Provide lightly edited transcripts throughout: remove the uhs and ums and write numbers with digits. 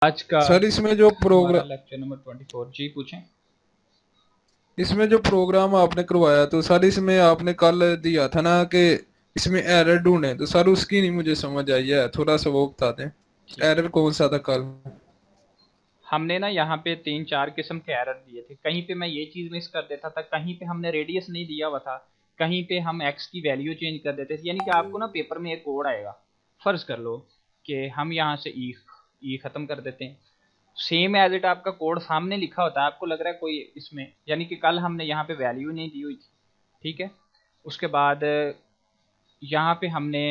आज का सर इसमें जो हमारा प्रोग्राम लेक्चर नंबर 24 जी पूछें। इसमें जो प्रोग्राम आपने करवाया तो सर इसमें आपने कल दिया था ना कि इसमें एरर ढूंढे, तो सर उसकी नहीं मुझे समझ आई है, थोड़ा सा वो बता दें। ठीक है, एरर कौन सा था कल? हमने ना यहाँ पे 3-4 किस्म के एरर दिए थे। कहीं पे मैं ये चीज़ मिस कर देता था, कहीं पे हमने रेडियस नहीं दिया हुआ था, कहीं पे हम एक्स की वैल्यू चेंज कर देते थे। यानी कि आपको ना पेपर में एक कोड आएगा, फ़र्ज़ कर लो कि हम यहाँ से ई ख़त्म कर देते हैं, सेम एज इट आपका कोड सामने लिखा होता है, आपको लग रहा है कोई इसमें, यानी कि कल हमने यहाँ पे वैल्यू नहीं दी हुई थी, ठीक है। उसके बाद यहाँ पे हमने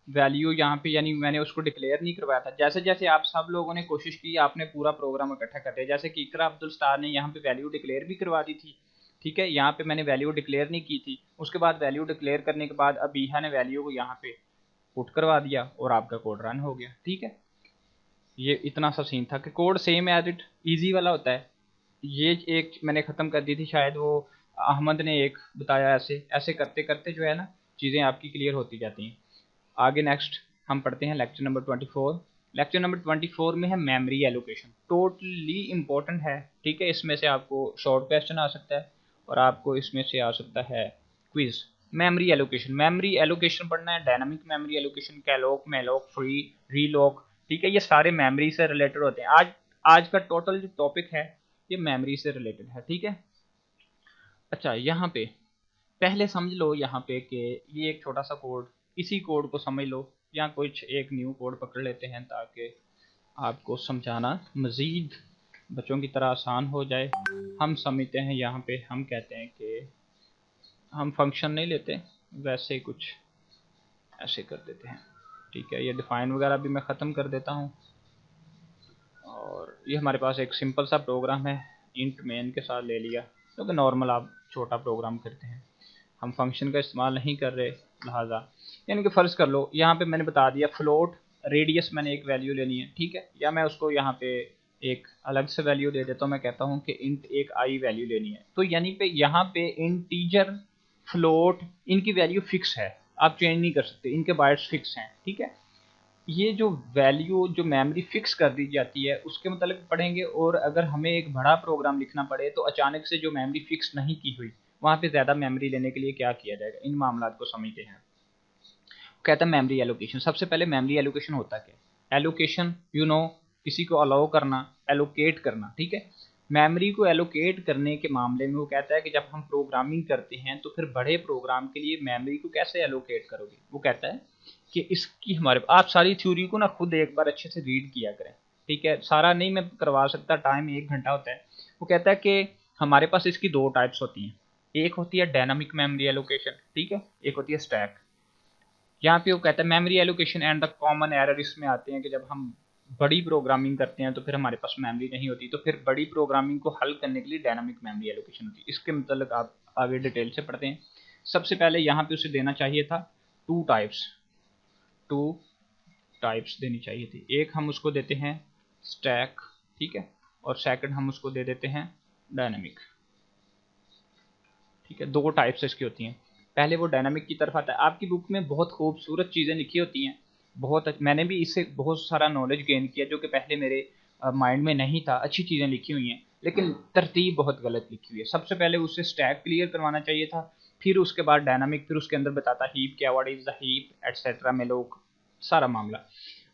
वैल्यू यहाँ पे, यानी मैंने उसको डिक्लेयर नहीं करवाया था। जैसे जैसे आप सब लोगों ने कोशिश की, आपने पूरा प्रोग्राम इकट्ठा कर दिया। जैसे कि इकरा अब्दुल स्टार ने यहाँ पे वैल्यू डिक्लेयर भी करवा दी थी, ठीक है। यहाँ पे मैंने वैल्यू डिक्लेयर नहीं की थी। उसके बाद वैल्यू डिक्लेयर करने के बाद अबीहा ने वैल्यू को यहाँ पे पुट करवा दिया और आपका कोड रन हो गया, ठीक है। ये इतना सा सीन था कि code same as it easy वाला होता है। ये एक मैंने ख़त्म कर दी थी, शायद वो अहमद ने एक बताया। ऐसे ऐसे करते करते जो है ना, चीज़ें आपकी क्लियर होती जाती हैं। आगे नेक्स्ट हम पढ़ते हैं लेक्चर नंबर 24। लेक्चर नंबर 24 में है मेमोरी एलोकेशन, टोटली इंपॉर्टेंट है, ठीक है। इसमें से आपको शॉर्ट क्वेश्चन आ सकता है और आपको इसमें से आ सकता है क्विज। मेमोरी एलोकेशन पढ़ना है, dynamic memory allocation, calloc, malloc, free, realloc, ठीक है। ये सारे मेमोरी से रिलेटेड होते हैं। आज आज का टोटल जो टॉपिक है ये मेमोरी से रिलेटेड है, ठीक है। अच्छा, यहाँ पे पहले समझ लो यहाँ पे कि ये एक छोटा सा कोड, इसी कोड को समझ लो, या कुछ एक न्यू कोड पकड़ लेते हैं ताकि आपको समझाना मज़ीद बच्चों की तरह आसान हो जाए। हम समझते हैं, यहाँ पे हम कहते हैं कि हम फंक्शन नहीं लेते, वैसे ही कुछ ऐसे कर देते हैं, ठीक है। ये डिफ़ाइन वगैरह भी मैं ख़त्म कर देता हूँ। और ये हमारे पास एक सिंपल सा प्रोग्राम है, इंट मेन के साथ ले लिया, क्योंकि नॉर्मल आप छोटा प्रोग्राम करते हैं, हम फंक्शन का इस्तेमाल नहीं कर रहे, लिहाजा यानी कि फ़र्ज़ कर लो यहाँ पे मैंने बता दिया फ्लोट रेडियस मैंने एक वैल्यू लेनी है, ठीक है। या मैं उसको यहाँ पे एक अलग से वैल्यू दे देता हूँ, मैं कहता हूँ कि इंट एक आई वैल्यू लेनी है। तो यानी पे यहाँ पे इंटीजर, फ्लोट, इनकी वैल्यू फिक्स है, आप चेंज नहीं कर सकते, इनके बाइट्स फिक्स हैं, ठीक है। ये जो वैल्यू जो मेमोरी फिक्स कर दी जाती है उसके मतलब पढ़ेंगे। और अगर हमें एक बड़ा प्रोग्राम लिखना पड़े तो अचानक से जो मेमोरी फिक्स नहीं की हुई, वहाँ पे ज़्यादा मेमोरी लेने के लिए क्या किया जाएगा, इन मामला को समझते हैं। कहता है मेमोरी एलोकेशन। सबसे पहले मेमोरी एलोकेशन होता क्या है? एलोकेशन यू नो, किसी को अलाउ करना, एलोकेट करना, ठीक है। मेमोरी को एलोकेट करने के मामले में वो कहता है कि जब हम प्रोग्रामिंग करते हैं तो फिर बड़े प्रोग्राम के लिए मेमोरी को कैसे एलोकेट करोगे। वो कहता है कि इसकी हमारे, आप सारी थ्योरी को ना खुद एक बार अच्छे से रीड किया करें, ठीक है। सारा नहीं मैं करवा सकता, टाइम 1 घंटा होता है। वो कहता है कि हमारे पास इसकी दो टाइप्स होती हैं, एक होती है डायनामिक मेमोरी एलोकेशन, ठीक है, एक होती है स्टैक। यहाँ पे वो कहता है memory allocation and the common error इसमें आते हैं कि जब हम बड़ी प्रोग्रामिंग करते हैं तो फिर हमारे पास मेमोरी नहीं होती, तो फिर बड़ी प्रोग्रामिंग को हल करने के लिए डायनामिक मेमोरी एलोकेशन होती है। इसके मतलब आप आगे डिटेल से पढ़ते हैं। सबसे पहले यहाँ पे उसे देना चाहिए था टू टाइप्स, टू टाइप्स देनी चाहिए थी। एक हम उसको देते हैं स्टैक, ठीक है, और सेकंड हम उसको दे देते हैं डायनामिक, ठीक है। दो टाइप्स इसकी होती हैं। पहले वो डायनामिक की तरफ आता है। आपकी बुक में बहुत खूबसूरत चीज़ें लिखी होती हैं, मैंने भी इससे बहुत सारा नॉलेज गेन किया जो कि पहले मेरे माइंड में नहीं था। अच्छी चीज़ें लिखी हुई हैं लेकिन तरतीब बहुत गलत लिखी हुई है। सबसे पहले उसे स्टैक क्लियर करवाना चाहिए था, फिर उसके बाद डायनामिक, फिर उसके अंदर बताता हीप क्या, what is the heap etcetera में लोग सारा मामला।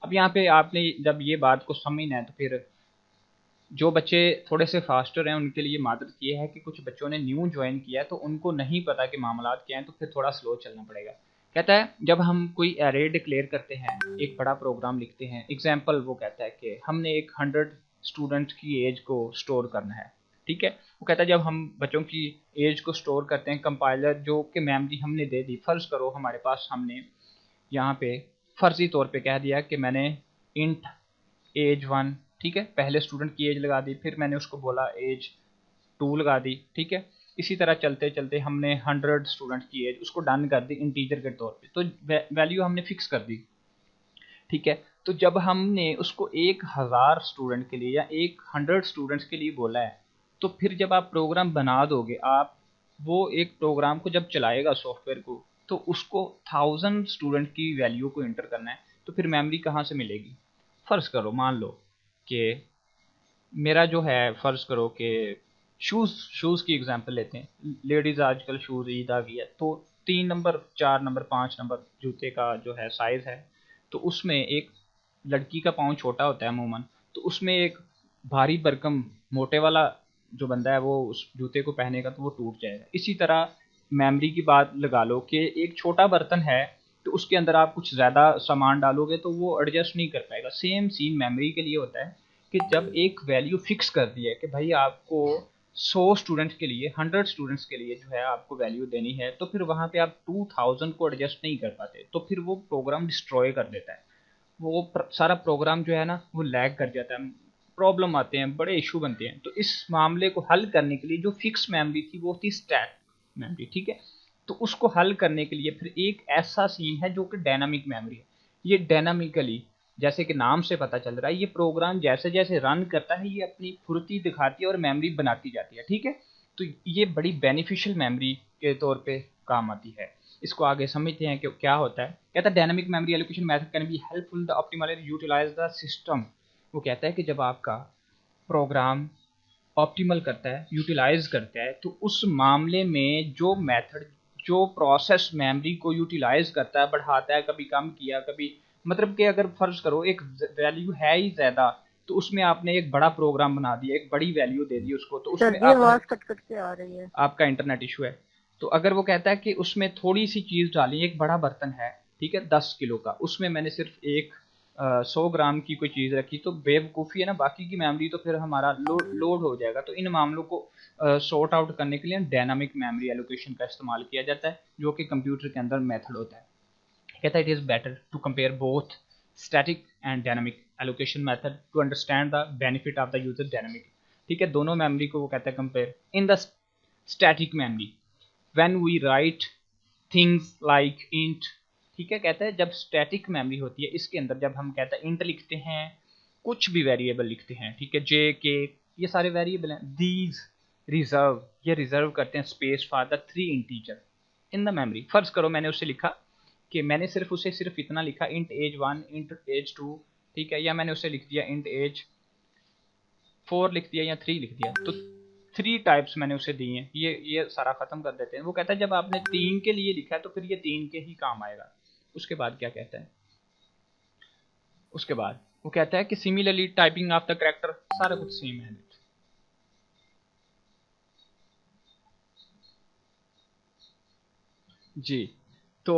अब यहाँ पे आपने जब ये बात को समझना है तो फिर जो बच्चे थोड़े से फास्टर हैं उनके लिए मादरत ये है कि कुछ बच्चों ने न्यू ज्वाइन किया है तो उनको नहीं पता कि मामलात क्या हैं, तो फिर थोड़ा स्लो चलना पड़ेगा। कहता है जब हम कोई एरे डिक्लेयर करते हैं, एक बड़ा प्रोग्राम लिखते हैं, एग्जाम्पल वो कहता है कि हमने एक 100 स्टूडेंट की एज को स्टोर करना है, ठीक है। वो कहता है जब हम बच्चों की एज को स्टोर करते हैं, कंपाइलर जो कि मेमोरी हमने दे दी, फ़र्ज़ करो हमारे पास हमने यहाँ पे फ़र्ज़ी तौर पे कह दिया कि मैंने इंट एज 1, ठीक है, पहले स्टूडेंट की एज लगा दी, फिर मैंने उसको बोला एज 2 लगा दी, ठीक है। इसी तरह चलते चलते हमने 100 स्टूडेंट की एज उसको डन कर दी इंटीजर के तौर पे, तो वैल्यू हमने फिक्स कर दी, ठीक है। तो जब हमने उसको 1000 स्टूडेंट के लिए या 100 स्टूडेंट्स के लिए बोला है, तो फिर जब आप प्रोग्राम बना दोगे, आप वो एक प्रोग्राम को जब चलाएगा सॉफ्टवेयर को, तो उसको 1000 स्टूडेंट की वैल्यू को इंटर करना है, तो फिर मेमोरी कहाँ से मिलेगी। फ़र्ज़ करो, मान लो कि मेरा जो है फ़र्ज़ करो कि शूज़ की एग्जांपल लेते हैं। लेडीज़ आजकल शूज़, ईद आ गई है तो 3 नंबर, 4 नंबर, 5 नंबर जूते का जो है साइज़ है, तो उसमें एक लड़की का पाँव छोटा होता है अमूमन, तो उसमें एक भारी भरकम मोटे वाला जो बंदा है वो उस जूते को पहनेगा तो वो टूट जाएगा। इसी तरह मेमोरी की बात लगा लो कि एक छोटा बर्तन है तो उसके अंदर आप कुछ ज़्यादा सामान डालोगे तो वो एडजस्ट नहीं कर पाएगा। सेम सीन मेमोरी के लिए होता है कि जब एक वैल्यू फिक्स कर दी है कि भाई आपको 100 स्टूडेंट्स के लिए, 100 स्टूडेंट्स के लिए जो है आपको वैल्यू देनी है, तो फिर वहाँ पे आप 2000 को एडजस्ट नहीं कर पाते, तो फिर वो प्रोग्राम डिस्ट्रॉय कर देता है। वो सारा प्रोग्राम जो है ना वो लैग कर जाता है, प्रॉब्लम आते हैं, बड़े इशू बनते हैं। तो इस मामले को हल करने के लिए जो फिक्स मेमोरी थी वो थी स्टैटिक मेमोरी, ठीक है। तो उसको हल करने के लिए फिर एक ऐसा सीन है जो कि डायनामिक मेमोरी है। ये डायनामिकली, जैसे कि नाम से पता चल रहा है, ये प्रोग्राम जैसे जैसे रन करता है ये अपनी फुर्ती दिखाती है और मेमोरी बनाती जाती है, ठीक है। तो ये बड़ी बेनिफिशियल मेमोरी के तौर पे काम आती है। इसको आगे समझते हैं कि क्या होता है। कहता है dynamic memory allocation method can be helpful the optimally utilise the system. वो कहता है कि जब आपका प्रोग्राम ऑप्टिमल करता है, यूटिलाइज करता है, तो उस मामले में जो मेथड, जो प्रोसेस मेमोरी को यूटिलाइज करता है, बढ़ाता है, कभी कम किया, कभी मतलब कि अगर फर्ज करो एक वैल्यू है ही ज़्यादा, तो उसमें आपने एक बड़ा प्रोग्राम बना दिया, एक बड़ी वैल्यू दे दी उसको, तो सर उसमें जी आपने, आवाज कट कट के आ रही है। आपका इंटरनेट इशू है। तो अगर वो कहता है कि उसमें थोड़ी सी चीज़ डाली, एक बड़ा बर्तन है, ठीक है, 10 किलो का, उसमें मैंने सिर्फ एक 100 ग्राम की कोई चीज़ रखी, तो बेवकूफ़ी है ना, बाकी की मेमोरी तो फिर हमारा लोड हो जाएगा। तो इन मामलों को सॉर्ट आउट करने के लिए डायनामिक मेमोरी एलोकेशन का इस्तेमाल किया जाता है, जो कि कंप्यूटर के अंदर मेथड होता है। कहता है it is better to compare both static and dynamic allocation method to understand the benefit of the user dynamic. ठीक है, दोनों मेमोरी को वो कहता है compare in the static memory when we write things like int. ठीक है, कहता है जब स्टैटिक मेमोरी होती है इसके अंदर, जब हम कहते हैं इंट लिखते हैं, कुछ भी वेरिएबल लिखते हैं, ठीक है, जे के, ये सारे वेरिएबल हैं। दीज रिजर्व, ये रिजर्व करते हैं space for the 3 integer in the memory. फर्ज करो मैंने उससे लिखा कि मैंने सिर्फ उसे सिर्फ इतना लिखा, इंट एज 1, इंट एज 2, ठीक है, या मैंने उसे लिख दिया इंट एज 4 लिख दिया या 3 लिख दिया, तो 3 टाइप्स मैंने उसे दी हैं। ये सारा खत्म कर देते हैं। वो कहता है जब आपने 3 के लिए लिखा है तो फिर ये 3 के ही काम आएगा। उसके बाद क्या कहता है, उसके बाद वो कहता है कि similarly typing of the character, सारा कुछ सेम है। जी, तो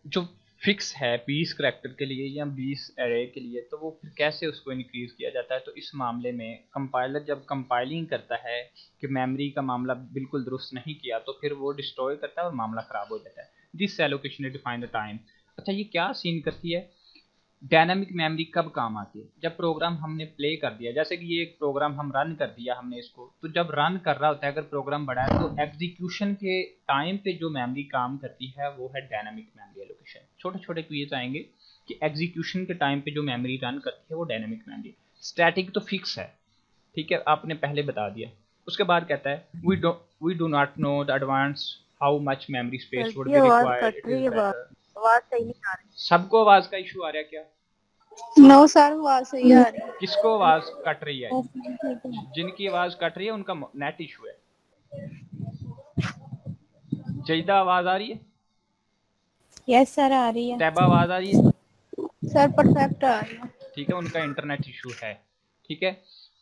जो फिक्स है 20 करैक्टर के लिए या 20 एरे के लिए, तो वो फिर कैसे उसको इंक्रीज किया जाता है। तो इस मामले में कंपाइलर जब कंपाइलिंग करता है कि मेमोरी का मामला बिल्कुल दुरुस्त नहीं किया, तो फिर वो डिस्ट्रॉय करता है और मामला ख़राब हो जाता है। This allocation define the time. अच्छा, ये क्या सीन करती है, डायनामिक मेमोरी कब काम आती है, जब प्रोग्राम हमने प्ले कर दिया, जैसे कि ये एक प्रोग्राम हम रन कर दिया हमने इसको, तो जब रन कर रहा होता है अगर प्रोग्राम बड़ा है, तो एग्जीक्यूशन के टाइम पे जो मेमोरी काम करती है वो है डायनामिक मेमोरी एलोकेशन। छोटे छोटे क्विज आएंगे कि एग्जीक्यूशन के टाइम पे जो मेमोरी रन करती है वो डायनामिक मेमोरी। स्टैटिक तो फिक्स है, ठीक है, आपने पहले बता दिया। उसके बाद कहता है we do not know the advance how much memory sir space would जी बी आवाज रिक्वायर्ड, कट इट रही इज है, बेटर। आवाज सही नहीं आ सबको आवाज का इशू आ रहा है क्या? रही। नो सर आवाज सही आ रही किसको आवाज कट रही है? है। जिनकी आवाज कट रही है उनका नेट इशू है। जईदा आवाज आ रही है? यस सर आ रही है। तैबा आवाज आ रही है? सर परफेक्ट आ रही है। ठीक है, उनका इंटरनेट इशू है। ठीक है,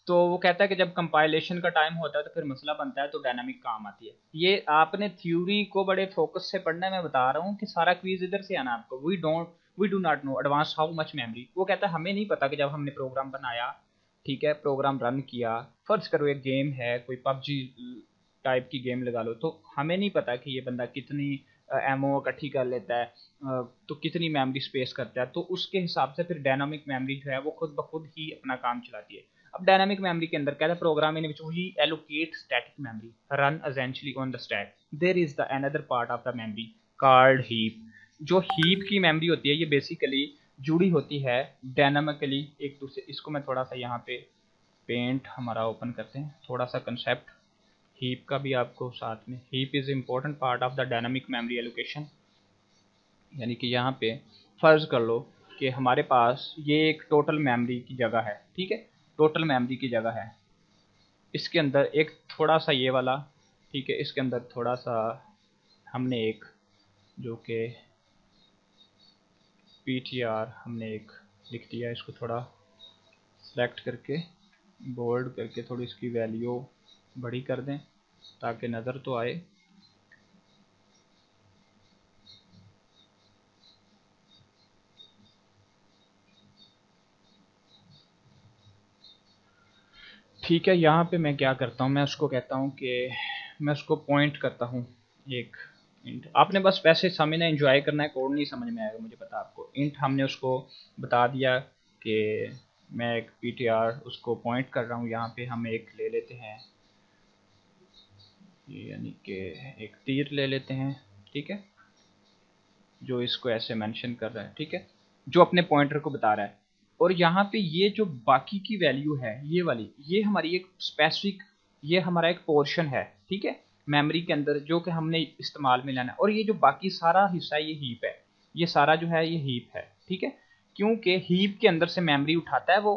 तो वो कहता है कि जब कंपाइलेशन का टाइम होता है तो फिर मसला बनता है, तो डायनामिक काम आती है। ये आपने थ्योरी को बड़े फोकस से पढ़ना है, मैं बता रहा हूँ कि सारा क्वीज इधर से आना आपको। We do not know advance how much memory. वो कहता है हमें नहीं पता कि जब हमने प्रोग्राम बनाया, ठीक है, प्रोग्राम रन किया, फर्ज करो एक गेम है, कोई पबजी टाइप की गेम लगा लो, तो हमें नहीं पता कि ये बंदा कितनी एमओ इकट्ठी कर लेता है, तो कितनी मेमोरी स्पेस करता है। तो उसके हिसाब से फिर डायनामिक मेमोरी जो है वो खुद ब खुद ही अपना काम चलाती है। अब डायनामिक मेमोरी के अंदर क्या है, program in which we allocate static memory run essentially on the stack, there is the another part of the memory called heap. जो हीप की मेमोरी होती है ये बेसिकली जुड़ी होती है डायनामिकली एक दूसरे। इसको मैं थोड़ा सा यहाँ पे पेंट हमारा ओपन करते हैं, थोड़ा सा कंसेप्ट हीप का भी आपको साथ में। Heap is important part of the dynamic memory allocation. यानी कि यहाँ पे फर्ज कर लो कि हमारे पास ये एक टोटल मेमोरी की जगह है, ठीक है, टोटल मेमोरी की जगह है। इसके अंदर एक थोड़ा सा ये वाला, ठीक है, इसके अंदर थोड़ा सा हमने एक जो कि PTR हमने एक लिख दिया, इसको थोड़ा सेलेक्ट करके बोल्ड करके थोड़ी इसकी वैल्यू बड़ी कर दें ताकि नज़र तो आए। ठीक है, यहाँ पे मैं क्या करता हूँ, मैं उसको कहता हूँ कि मैं उसको पॉइंट करता हूँ एक इंट। आपने बस वैसे समझना, एंजॉय करना है, कोड नहीं समझ में आएगा मुझे पता आपको। इंट हमने उसको बता दिया कि मैं एक PTR उसको पॉइंट कर रहा हूँ। यहाँ पे हम एक ले लेते हैं, यानी कि एक तीर ले लेते हैं, ठीक है, जो इसको ऐसे मेंशन कर रहा है, ठीक है, जो अपने पॉइंटर को बता रहा है। और यहाँ पे ये जो बाकी की वैल्यू है ये वाली, ये हमारी एक स्पेसिफिक, ये हमारा एक पोर्शन है, ठीक है, मेमोरी के अंदर जो कि हमने इस्तेमाल में लाना है। और ये जो बाकी सारा हिस्सा ये हीप है, ये सारा जो है ये हीप है, ठीक है, क्योंकि हीप के अंदर से मेमोरी उठाता है वो।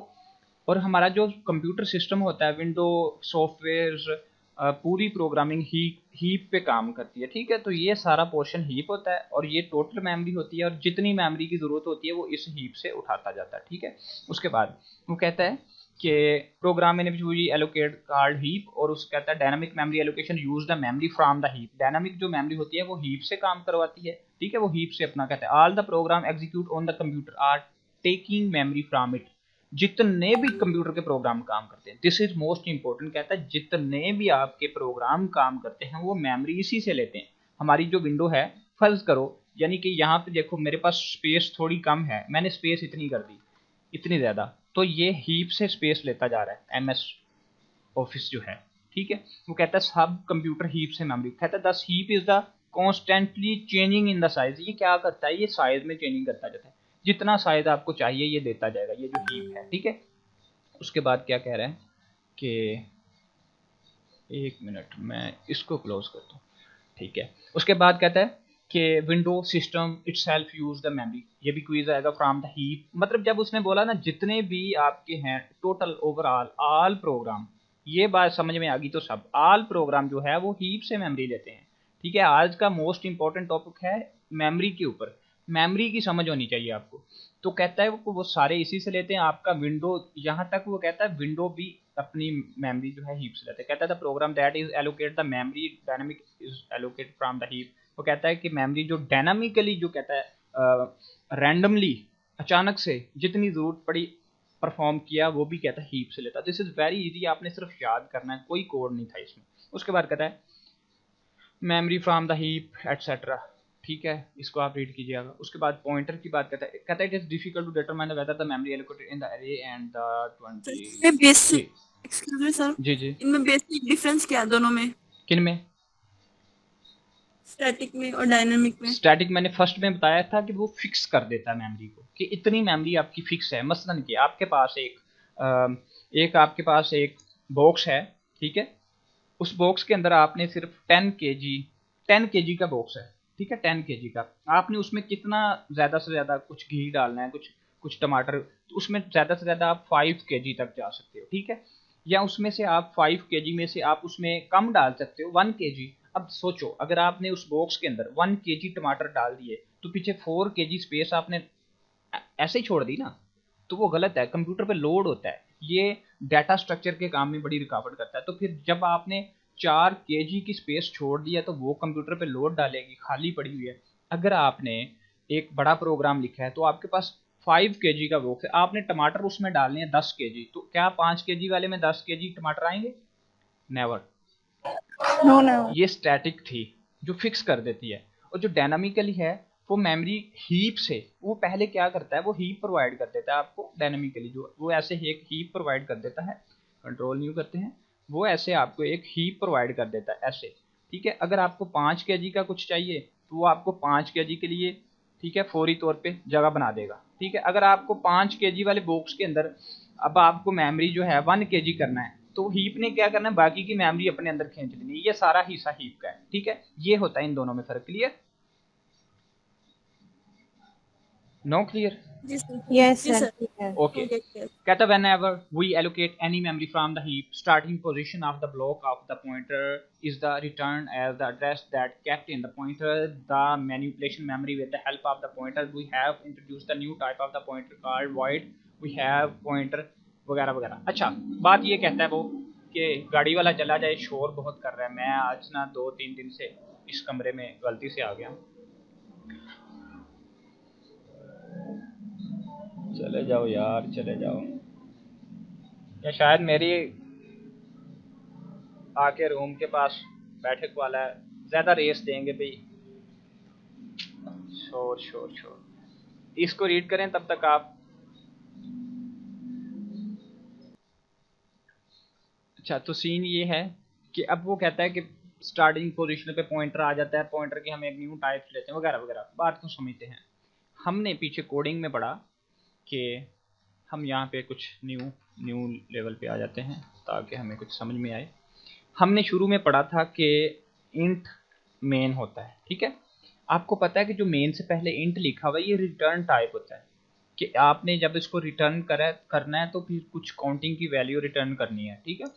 और हमारा जो कंप्यूटर सिस्टम होता है, विंडो सॉफ्टवेयर, पूरी प्रोग्रामिंग हीप पे काम करती है, ठीक है। तो ये सारा पोर्शन हीप होता है और ये टोटल मेमोरी होती है, और जितनी मेमोरी की ज़रूरत होती है वो इस हीप से उठाता जाता है, ठीक है। उसके बाद वो कहता है कि प्रोग्राम में एलोकेट कार्ड हीप, और उस कहता है dynamic memory allocation use the memory from the heap. Dynamic जो मेमोरी होती है वो हीप से काम करवाती है, ठीक है, वो हीप से अपना कहता है। All the program execute on the computer are taking memory from it. जितने भी कंप्यूटर के प्रोग्राम काम करते हैं, दिस इज मोस्ट इंपॉर्टेंट, कहता है जितने भी आपके प्रोग्राम काम करते हैं वो मेमोरी इसी से लेते हैं। हमारी जो विंडो है, फर्ज करो, यानी कि यहाँ पे देखो मेरे पास स्पेस थोड़ी कम है, मैंने स्पेस इतनी कर दी, इतनी ज़्यादा, तो ये हीप से स्पेस लेता जा रहा है MS ऑफिस जो है, ठीक है। वो कहता है सब कंप्यूटर हीप से मेमोरी, कहता है दस heap is the constantly changing in the size. ये क्या करता है, ये साइज में चेंजिंग करता जाता है, जितना साइज आपको चाहिए ये देता जाएगा, ये जो हीप है, ठीक है। उसके बाद क्या कह रहा है कि एक मिनट मैं इसको क्लोज करता हूँ, ठीक है। उसके बाद कहता है कि window system itself use the memory, ये भी क्विज आएगा फ्रॉम द हीप। मतलब जब उसने बोला ना जितने भी आपके हैं टोटल ओवरऑल ऑल प्रोग्राम, ये बात समझ में आ गई तो सब ऑल प्रोग्राम जो है वो हीप से मेमोरी लेते हैं, ठीक है। आज का मोस्ट इंपॉर्टेंट टॉपिक है मेमोरी के ऊपर, मेमोरी की समझ होनी चाहिए आपको। तो कहता है वो सारे इसी से लेते हैं। आपका विंडो, यहाँ तक वो कहता है विंडो भी अपनी मेमोरी जो है हीप से लेते हैं। कहता है the program that is allocate the memory dynamic is allocate from the heap. वो कहता है कि मेमोरी जो डायनामिकली जो कहता है रैंडमली अचानक से जितनी ज़रूरत पड़ी परफॉर्म किया, वो भी कहता है हीप से लेता है। दिस इज़ वेरी इजी, आपने सिर्फ याद करना है, कोई कोड नहीं था इसमें। उसके बाद कहता है memory from the heap etcetera, ठीक है, इसको आप रीड कीजिएगा। उसके बाद पॉइंटर की बात कहता है it is difficult to determine whether the memory allocated in the array and the 20 में बेसिक, जी एक्सक्यूज मी सर, जी जी इनमें बेसिक डिफरेंस क्या है दोनों में, किन में? स्टैटिक में और डायनामिक में? स्टैटिक मैंने फर्स्ट में बताया था कि वो फिक्स कर देता है मेमोरी को, कि इतनी मेमोरी आपकी फिक्स है। मसलन कि आपके पास आपके पास एक बॉक्स है, ठीक है, उस बॉक्स के अंदर आपने सिर्फ 10 kg का बॉक्स है, ठीक है, 10 kg का। आपने उसमें कितना ज़्यादा से ज़्यादा कुछ घी डालना है, कुछ टमाटर, तो उसमें ज़्यादा से ज़्यादा आप 5 kg तक जा सकते हो, ठीक है। या उसमें से आप 5 kg में से आप उसमें कम डाल सकते हो, 1 kg। अब सोचो अगर आपने उस बॉक्स के अंदर 1 kg टमाटर डाल दिए तो पीछे 4 kg स्पेस आपने ऐसे ही छोड़ दी ना, तो वो गलत है, कंप्यूटर पे लोड होता है, ये डाटा स्ट्रक्चर के काम में बड़ी रुकावट करता है। तो फिर जब आपने 4 kg की स्पेस छोड़ दिया तो वो कंप्यूटर पे लोड डालेगी, खाली पड़ी हुई है। अगर आपने एक बड़ा प्रोग्राम लिखा है तो आपके पास 5 kg का बॉक्स है, आपने टमाटर उसमें डालने हैं 10 kg, तो क्या 5 kg वाले में 10 kg टमाटर आएंगे? नेवर। No no. ये स्टैटिक थी जो फिक्स कर देती है। और जो डायनामिकली है वो मेमोरी हीप से, वो पहले क्या करता है, वो हीप प्रोवाइड कर देता है आपको डायनामिकली, जो वो ऐसे एक हीप प्रोवाइड कर देता है, कंट्रोल न्यू करते हैं, वो ऐसे आपको एक हीप प्रोवाइड कर देता है ऐसे, ठीक है। अगर आपको 5 kg का कुछ चाहिए तो वो आपको 5 kg के लिए, ठीक है, फौरी तौर पे जगह बना देगा, ठीक है। अगर आपको 5 kg वाले बॉक्स के अंदर अब आपको मेमोरी जो है 1 kg करना है, तो हीप ने क्या करना है, बाकी की मेमोरी अपने अंदर खींच लेनी है। ये सारा हिस्सा हीप का है, ठीक है। ये होता है इन दोनों में फर्क। क्लियर? No clear? जी सर। Yes, जी sir. Sir. Yeah. Okay, okay okay. कहता whenever we allocate any memory from the heap, starting position of the block of the pointer is the return as the address that kept in the pointer. The manipulation memory with the help of the pointer, we have introduced the new type of the pointer called void. We have pointer वगैरह वगैरह। अच्छा, बात ये कहता है वो कि गाड़ी वाला चला जाए, शोर बहुत कर रहा है। मैं आज ना 2-3 दिन से इस कमरे में गलती से आ गया हूँ। चले जाओ यार, चले जाओ। या शायद मेरी आके रूम के पास बैठक वाला है, ज़्यादा रेस देंगे भाई। शोर शोर शोर। इसको रीड करें तब तक आप। अच्छा, तो सीन ये है कि अब वो कहता है कि स्टार्टिंग पोजीशन पे पॉइंटर आ जाता है, पॉइंटर की हम एक न्यू टाइप लेते हैं वगैरह वगैरह। बात को समझते हैं। हमने पीछे कोडिंग में पढ़ा कि हम यहाँ पे कुछ न्यू लेवल पे आ जाते हैं ताकि हमें कुछ समझ में आए। हमने शुरू में पढ़ा था कि इंट मेन होता है, ठीक है। आपको पता है कि जो मेन से पहले इंट लिखा हुआ है ये रिटर्न टाइप होता है, कि आपने जब इसको रिटर्न करना है तो फिर कुछ काउंटिंग की वैल्यू रिटर्न करनी है, ठीक है।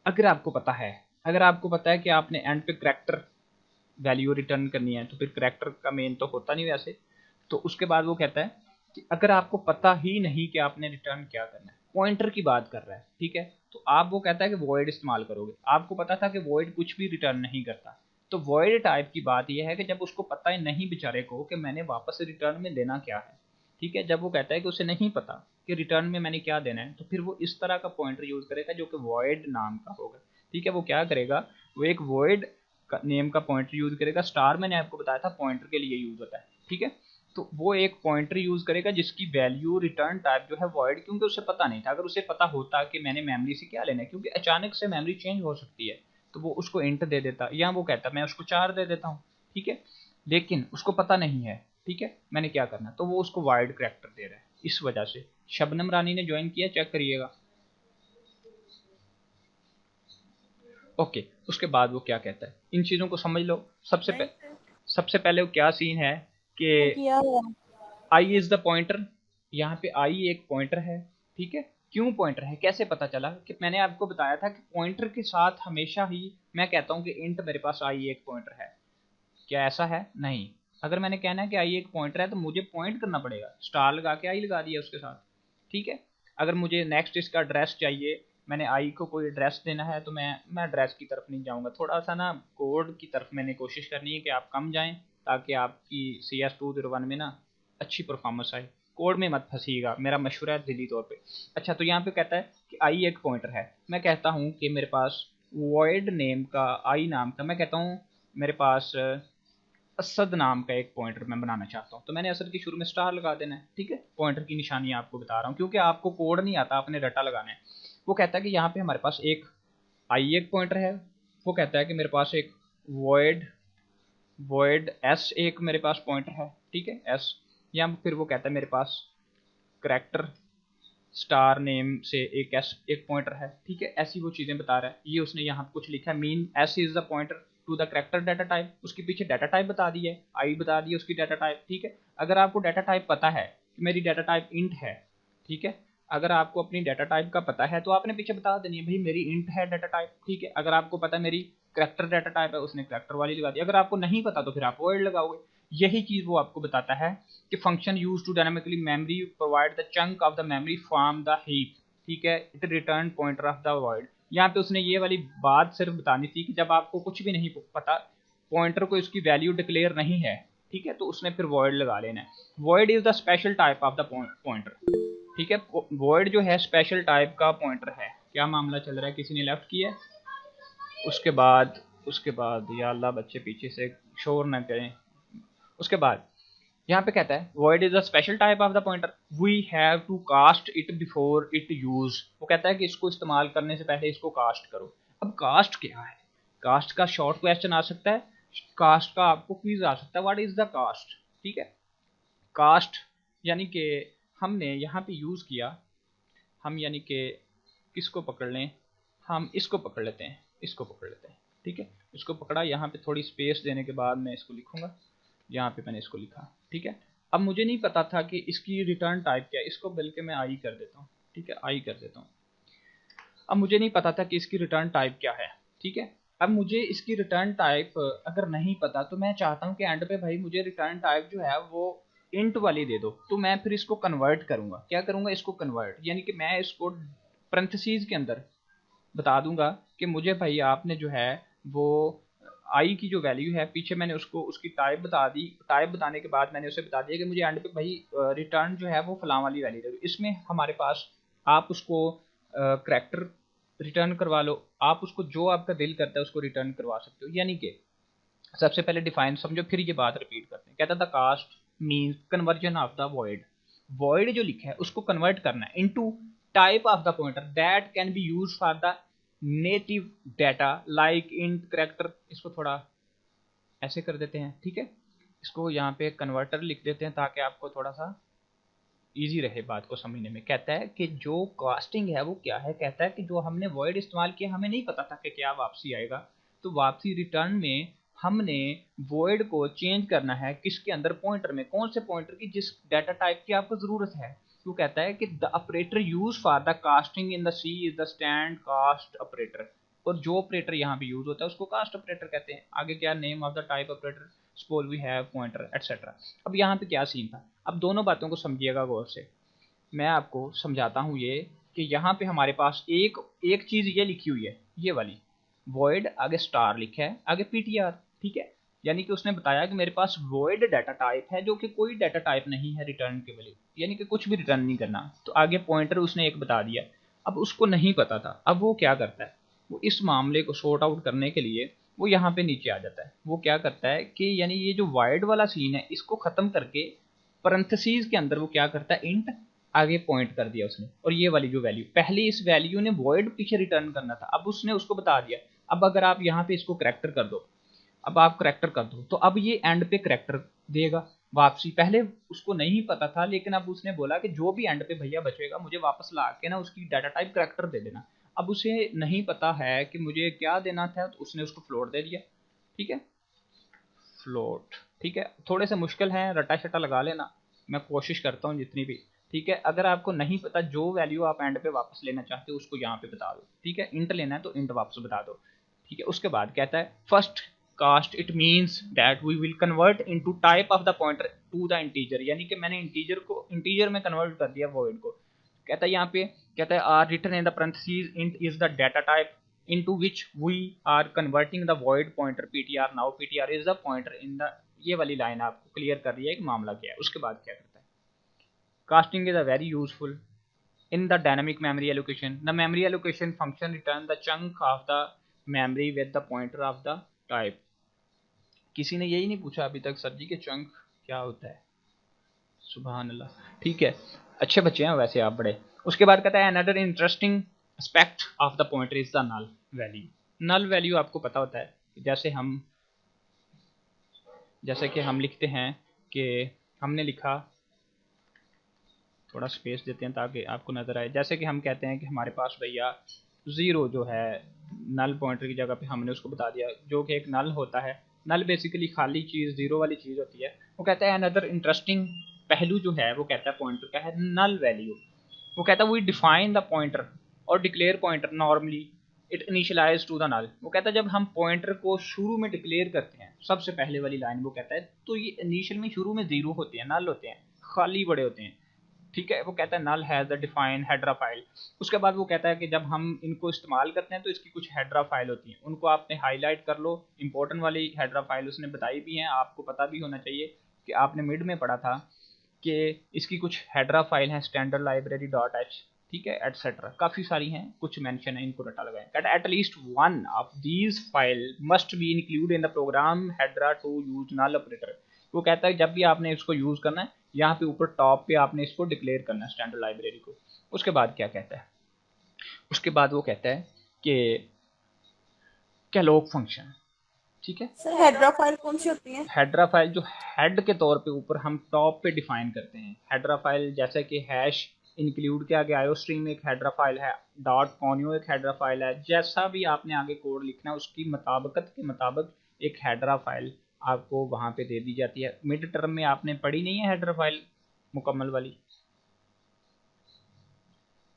अगर आपको पता है कि आपने एंड पे करैक्टर वैल्यू रिटर्न करनी है, तो फिर करैक्टर का मेन तो होता नहीं वैसे। तो उसके बाद वो कहता है कि अगर आपको पता ही नहीं कि आपने रिटर्न क्या करना है, पॉइंटर की बात कर रहा है, ठीक है, तो आप वो कहता है कि वॉइड इस्तेमाल करोगे। आपको पता था कि वॉइड कुछ भी रिटर्न नहीं करता। तो वॉइड टाइप की बात यह है कि जब उसको पता ही नहीं बेचारे को कि मैंने वापस रिटर्न में देना क्या है, ठीक है, जब वो कहता है कि उसे नहीं पता कि रिटर्न में मैंने क्या देना है, तो फिर वो इस तरह का पॉइंटर यूज करेगा जो कि वॉइड नाम का होगा, ठीक है। वो क्या करेगा, वो एक वॉइड नेम का पॉइंटर यूज करेगा। स्टार मैंने आपको बताया था पॉइंटर के लिए यूज होता है, ठीक है। तो वो एक पॉइंटर यूज करेगा जिसकी वैल्यू रिटर्न टाइप जो है वॉइड, क्योंकि उसे पता नहीं था। अगर उसे पता होता कि मैंने मेमोरी से क्या लेना है, क्योंकि अचानक से मेमोरी चेंज हो सकती है, तो वो उसको इंट दे देता, या वो कहता मैं उसको 4 दे देता हूँ, ठीक है। लेकिन उसको पता नहीं है, ठीक है, मैंने क्या करना, तो वो उसको वाइड करैक्टर दे रहा है। इस वजह से शबनम रानी ने ज्वाइन किया, चेक करिएगा। ओके, उसके बाद वो क्या कहता है, इन चीज़ों को समझ लो। सबसे पहले वो क्या सीन है कि किया हुआ। I is the pointer. यहाँ पे आई एक पॉइंटर है, ठीक है। क्यों पॉइंटर है, कैसे पता चला, कि मैंने आपको बताया था कि पॉइंटर के साथ हमेशा ही मैं कहता हूँ कि इंट मेरे पास आई एक पॉइंटर है। क्या ऐसा है? नहीं। अगर मैंने कहना है कि आई एक पॉइंटर है तो मुझे पॉइंट करना पड़ेगा, स्टार लगा के आई लगा दिया उसके साथ, ठीक है। अगर मुझे नेक्स्ट इसका एड्रेस चाहिए, मैंने आई को कोई एड्रेस देना है, तो मैं एड्रेस की तरफ नहीं जाऊंगा। थोड़ा सा ना कोड की तरफ मैंने कोशिश करनी है कि आप कम जाएं, ताकि आपकी CS201 में ना अच्छी परफॉर्मेंस आए। कोड में मत फंसीगा, मेरा मशवरा है दिली तौर पे। अच्छा, तो यहाँ पे कहता है कि आई एक पॉइंटर है। मैं कहता हूँ कि मेरे पास वॉइड नेम का आई नाम का, मैं कहता हूँ मेरे पास असद नाम का एक पॉइंटर मैं बनाना चाहता हूँ, तो मैंने असद की शुरू में स्टार लगा देना है, ठीक है। पॉइंटर की निशानी आपको बता रहा हूँ क्योंकि आपको कोड नहीं आता, आपने रटा लगाना है। वो कहता है कि यहाँ पे हमारे पास एक आई एक पॉइंटर है। वो कहता है कि मेरे पास एक वॉइड वॉइड एस एक मेरे पास पॉइंटर है, ठीक है, एस। या फिर वो कहता है मेरे पास करैक्टर स्टार नेम से एक एस एक पॉइंटर है, ठीक है। ऐसी वो चीज़ें बता रहा है। ये उसने यहाँ कुछ लिखा है, mean S is the pointer to the character data type. उसके पीछे डाटा टाइप बता दी है, आई बता दी है उसकी डाटा टाइप, ठीक है। अगर आपको डाटा टाइप पता है कि मेरी डाटा टाइप इंट है, ठीक है, अगर आपको अपनी डाटा टाइप का पता है तो आपने पीछे बता देनी है भाई मेरी इंट है डाटा टाइप, ठीक है। अगर आपको पता है मेरी करैक्टर डाटा टाइप है, उसने करैक्टर वाली लगा दी। अगर आपको नहीं पता तो फिर आप वॉइड लगाओगे। यही चीज़ वो आपको बताता है कि function use to dynamically memory provide the chunk of the memory from the heap, ठीक है, it return pointer of the void. यहाँ पे उसने ये वाली बात सिर्फ बतानी थी कि जब आपको कुछ भी नहीं पता, पॉइंटर को इसकी वैल्यू डिक्लेयर नहीं है, ठीक है, तो उसने फिर वॉइड लगा लेना है। Void is the special type of the pointer, ठीक है। वॉइड जो है स्पेशल टाइप का पॉइंटर है। क्या मामला चल रहा है, किसी ने लेफ्ट किया? उसके बाद या अल्लाह बच्चे पीछे से शोर ना करें। उसके बाद यहाँ पे कहता है void is a special type of the pointer, we have to cast it before it use। वो कहता है कि इसको इस्तेमाल करने से पहले इसको कास्ट करो। अब कास्ट क्या है? कास्ट का शॉर्ट क्वेश्चन आ सकता है, कास्ट का आपको क्विज आ सकता है, व्हाट इज द कास्ट, ठीक है। कास्ट यानी कि हमने यहाँ पे यूज़ किया, हम यानी कि किसको पकड़ लें, हम इसको पकड़ लेते हैं, इसको पकड़ लेते हैं, ठीक है। इसको पकड़ा, यहाँ पे थोड़ी स्पेस देने के बाद मैं इसको लिखूंगा, यहाँ पे मैंने इसको लिखा, ठीक है। अब मुझे नहीं पता था कि इसकी रिटर्न टाइप क्या है, इसको बल्कि मैं आई कर देता हूँ, ठीक है, आई कर देता हूँ। अब मुझे नहीं पता था कि इसकी रिटर्न टाइप क्या है, ठीक है। अब मुझे इसकी रिटर्न टाइप अगर नहीं पता तो मैं चाहता हूँ कि एंड पे भाई मुझे रिटर्न टाइप जो है वो इंट वाली दे दो। तो मैं फिर इसको कन्वर्ट करूँगा, क्या करूँगा, इसको कन्वर्ट, यानी कि मैं इसको पैरेंथेसिस के अंदर बता दूंगा कि मुझे भाई आपने जो है वो आई की जो वैल्यू है, पीछे मैंने उसको उसकी टाइप बता दी, टाइप बताने के बाद मैंने उसे बता दिया कि मुझे एंड पे भाई रिटर्न जो है वो फलां वाली वैल्यू दे दो। इसमें हमारे पास आप उसको करैक्टर रिटर्न करवा लो, आप उसको जो आपका दिल करता है उसको रिटर्न करवा सकते हो। यानी कि सबसे पहले डिफाइन समझो, फिर ये बात रिपीट करते हैं। कहता था cast means conversion of the void, void जो लिखा है उसको कन्वर्ट करना है into type of the pointer that can be use for the native data like int character. इसको थोड़ा ऐसे कर देते हैं, ठीक है, इसको यहाँ पे कन्वर्टर लिख देते हैं ताकि आपको थोड़ा सा इजी रहे बात को समझने में। कहता है कि जो कास्टिंग है वो क्या है, कहता है कि जो हमने वॉइड इस्तेमाल किया हमें नहीं पता था कि क्या वापसी आएगा, तो वापसी रिटर्न में हमने वॉइड को चेंज करना है किसके अंदर, पॉइंटर में, कौन से पॉइंटर की, जिस डाटा टाइप की आपको ज़रूरत है। तो कहता है कि the operator use for the casting in the C is the stand cast operator, और जो ऑपरेटर यहाँ पे यूज होता है उसको कास्ट ऑपरेटर कहते हैं। आगे क्या, name of the type operator, suppose we have pointer et cetera. अब यहाँ पे क्या सीन था, अब दोनों बातों को समझिएगा गौर से, मैं आपको समझाता हूँ ये कि यहाँ पे हमारे पास एक चीज़ ये लिखी हुई है, ये वाली वॉइड, आगे स्टार लिखा है, आगे पीटीआर, ठीक है। यानी कि उसने बताया कि मेरे पास वॉइड डाटा टाइप है जो कि कोई डाटा टाइप नहीं है रिटर्न के वैल्यू, यानी कि कुछ भी रिटर्न नहीं करना। तो आगे पॉइंटर उसने एक बता दिया, अब उसको नहीं पता था, अब वो क्या करता है, वो इस मामले को सॉर्ट आउट करने के लिए वो यहाँ पे नीचे आ जाता है। वो क्या करता है कि यानी ये जो वाइड वाला सीन है इसको ख़त्म करके पैरेंथेसिस के अंदर वो क्या करता है, इंट आगे पॉइंट कर दिया उसने, और ये वाली जो वैल्यू, पहले इस वैल्यू ने वॉइड पीछे रिटर्न करना था, अब उसने उसको बता दिया। अब अगर आप यहाँ पे इसको करैक्टर कर दो, अब आप करैक्टर कर दो तो अब ये एंड पे करैक्टर देगा वापसी। पहले उसको नहीं पता था, लेकिन अब उसने बोला कि जो भी एंड पे भैया बचेगा मुझे वापस ला के ना उसकी डाटा टाइप करैक्टर दे देना। अब उसे नहीं पता है कि मुझे क्या देना था, तो उसने उसको फ्लोट दे दिया, ठीक है, फ्लोट, ठीक है। थोड़े से मुश्किल हैं, रटा शटा लगा लेना, मैं कोशिश करता हूँ जितनी भी, ठीक है। अगर आपको नहीं पता जो वैल्यू आप एंड पे वापस लेना चाहते हो उसको यहाँ पे बता दो, ठीक है। इंट लेना है तो इंट वापस बता दो, ठीक है। उसके बाद कहता है first cast it means that we will convert into type of the pointer to the integer, यानी कि मैंने इंटीजर को इंटीजर में कन्वर्ट कर दिया वॉइड को। कहता है यहाँ पे, कहता है are written in the parenthesis int is the data type into which we are converting the void pointer ptr, now ptr is the pointer in the, ये वाली लाइन आपको क्लियर कर रही है कि मामला क्या है। उसके बाद क्या करता है, casting is a very useful in the dynamic memory allocation, the memory allocation function return the chunk of the memory with the pointer of the type। किसी ने यही नहीं पूछा अभी तक सर जी कि चंक क्या होता है, सुभान अल्लाह, ठीक है, अच्छे बच्चे हैं वैसे आप बड़े। उसके बाद कहता है another interesting aspect of the pointer is the null value. Null value आपको पता होता है, जैसे कि हम लिखते हैं कि हमने लिखा, थोड़ा स्पेस देते हैं ताकि आपको नज़र आए, जैसे कि हम कहते हैं कि हमारे पास भैया ज़ीरो जो है नल पॉइंटर की जगह पे हमने उसको बता दिया, जो कि एक नल होता है। नल बेसिकली खाली चीज़, ज़ीरो वाली चीज़ होती है। वो कहता है अनदर इंटरेस्टिंग पहलू जो है वो कहता है पॉइंटर का है नल वैल्यू। वो कहता है वी डिफाइन द पॉइंटर और declare pointer normally it initialise to the null. वो कहता है जब हम पॉइंटर को शुरू में डिक्लेयर करते हैं, सबसे पहले वाली लाइन वो कहता है, तो ये इनिशियल में शुरू में ज़ीरो होते हैं, नल होते हैं, खाली बड़े होते हैं, ठीक है। वो कहता है null has the define header file. उसके बाद वो कहता है कि जब हम इनको इस्तेमाल करते हैं तो इसकी कुछ हेडरा फाइल होती हैं, उनको आपने हाईलाइट कर लो। इंपॉर्टेंट वाली हेडरा फाइल उसने बताई भी हैं, आपको पता भी होना चाहिए कि आपने मिड में पढ़ा था कि इसकी कुछ हेडरा फाइल हैं, स्टैंडर्ड लाइब्रेरी डॉट एच, ठीक है, एटसेट्रा, काफ़ी सारी हैं, कुछ मेंशन है, इनको रटा लगाएं। कहता है at least one of these file must be include in the program header to use null operator. वो कहता है जब भी आपने इसको यूज़ करना है यहाँ पे ऊपर टॉप पे आपने इसको डिक्लेयर करना है स्टैंडर्ड लाइब्रेरी को। उसके बाद क्या कहता है, उसके बाद वो कहता है कि कैलोग फंक्शन, ठीक है। सर हेड्रा फाइल कौन सी होती है? हेडरा फाइल जो हेड के तौर पे ऊपर हम टॉप पे डिफाइन करते हैं हेडरा फाइल, जैसे कि हैश इंक्लूड के आगे आयो स्ट्रीम एक हेडरा फाइल है, डॉट कॉन्यो एक हेडरा फाइल है, जैसा भी आपने आगे कोड लिखना है उसकी मुताबिकत के मुताबिक एक हेडरा फाइल आपको वहाँ पे दे दी जाती है। मिड टर्म में आपने पढ़ी नहीं है हेडर फाइल मुकम्मल वाली?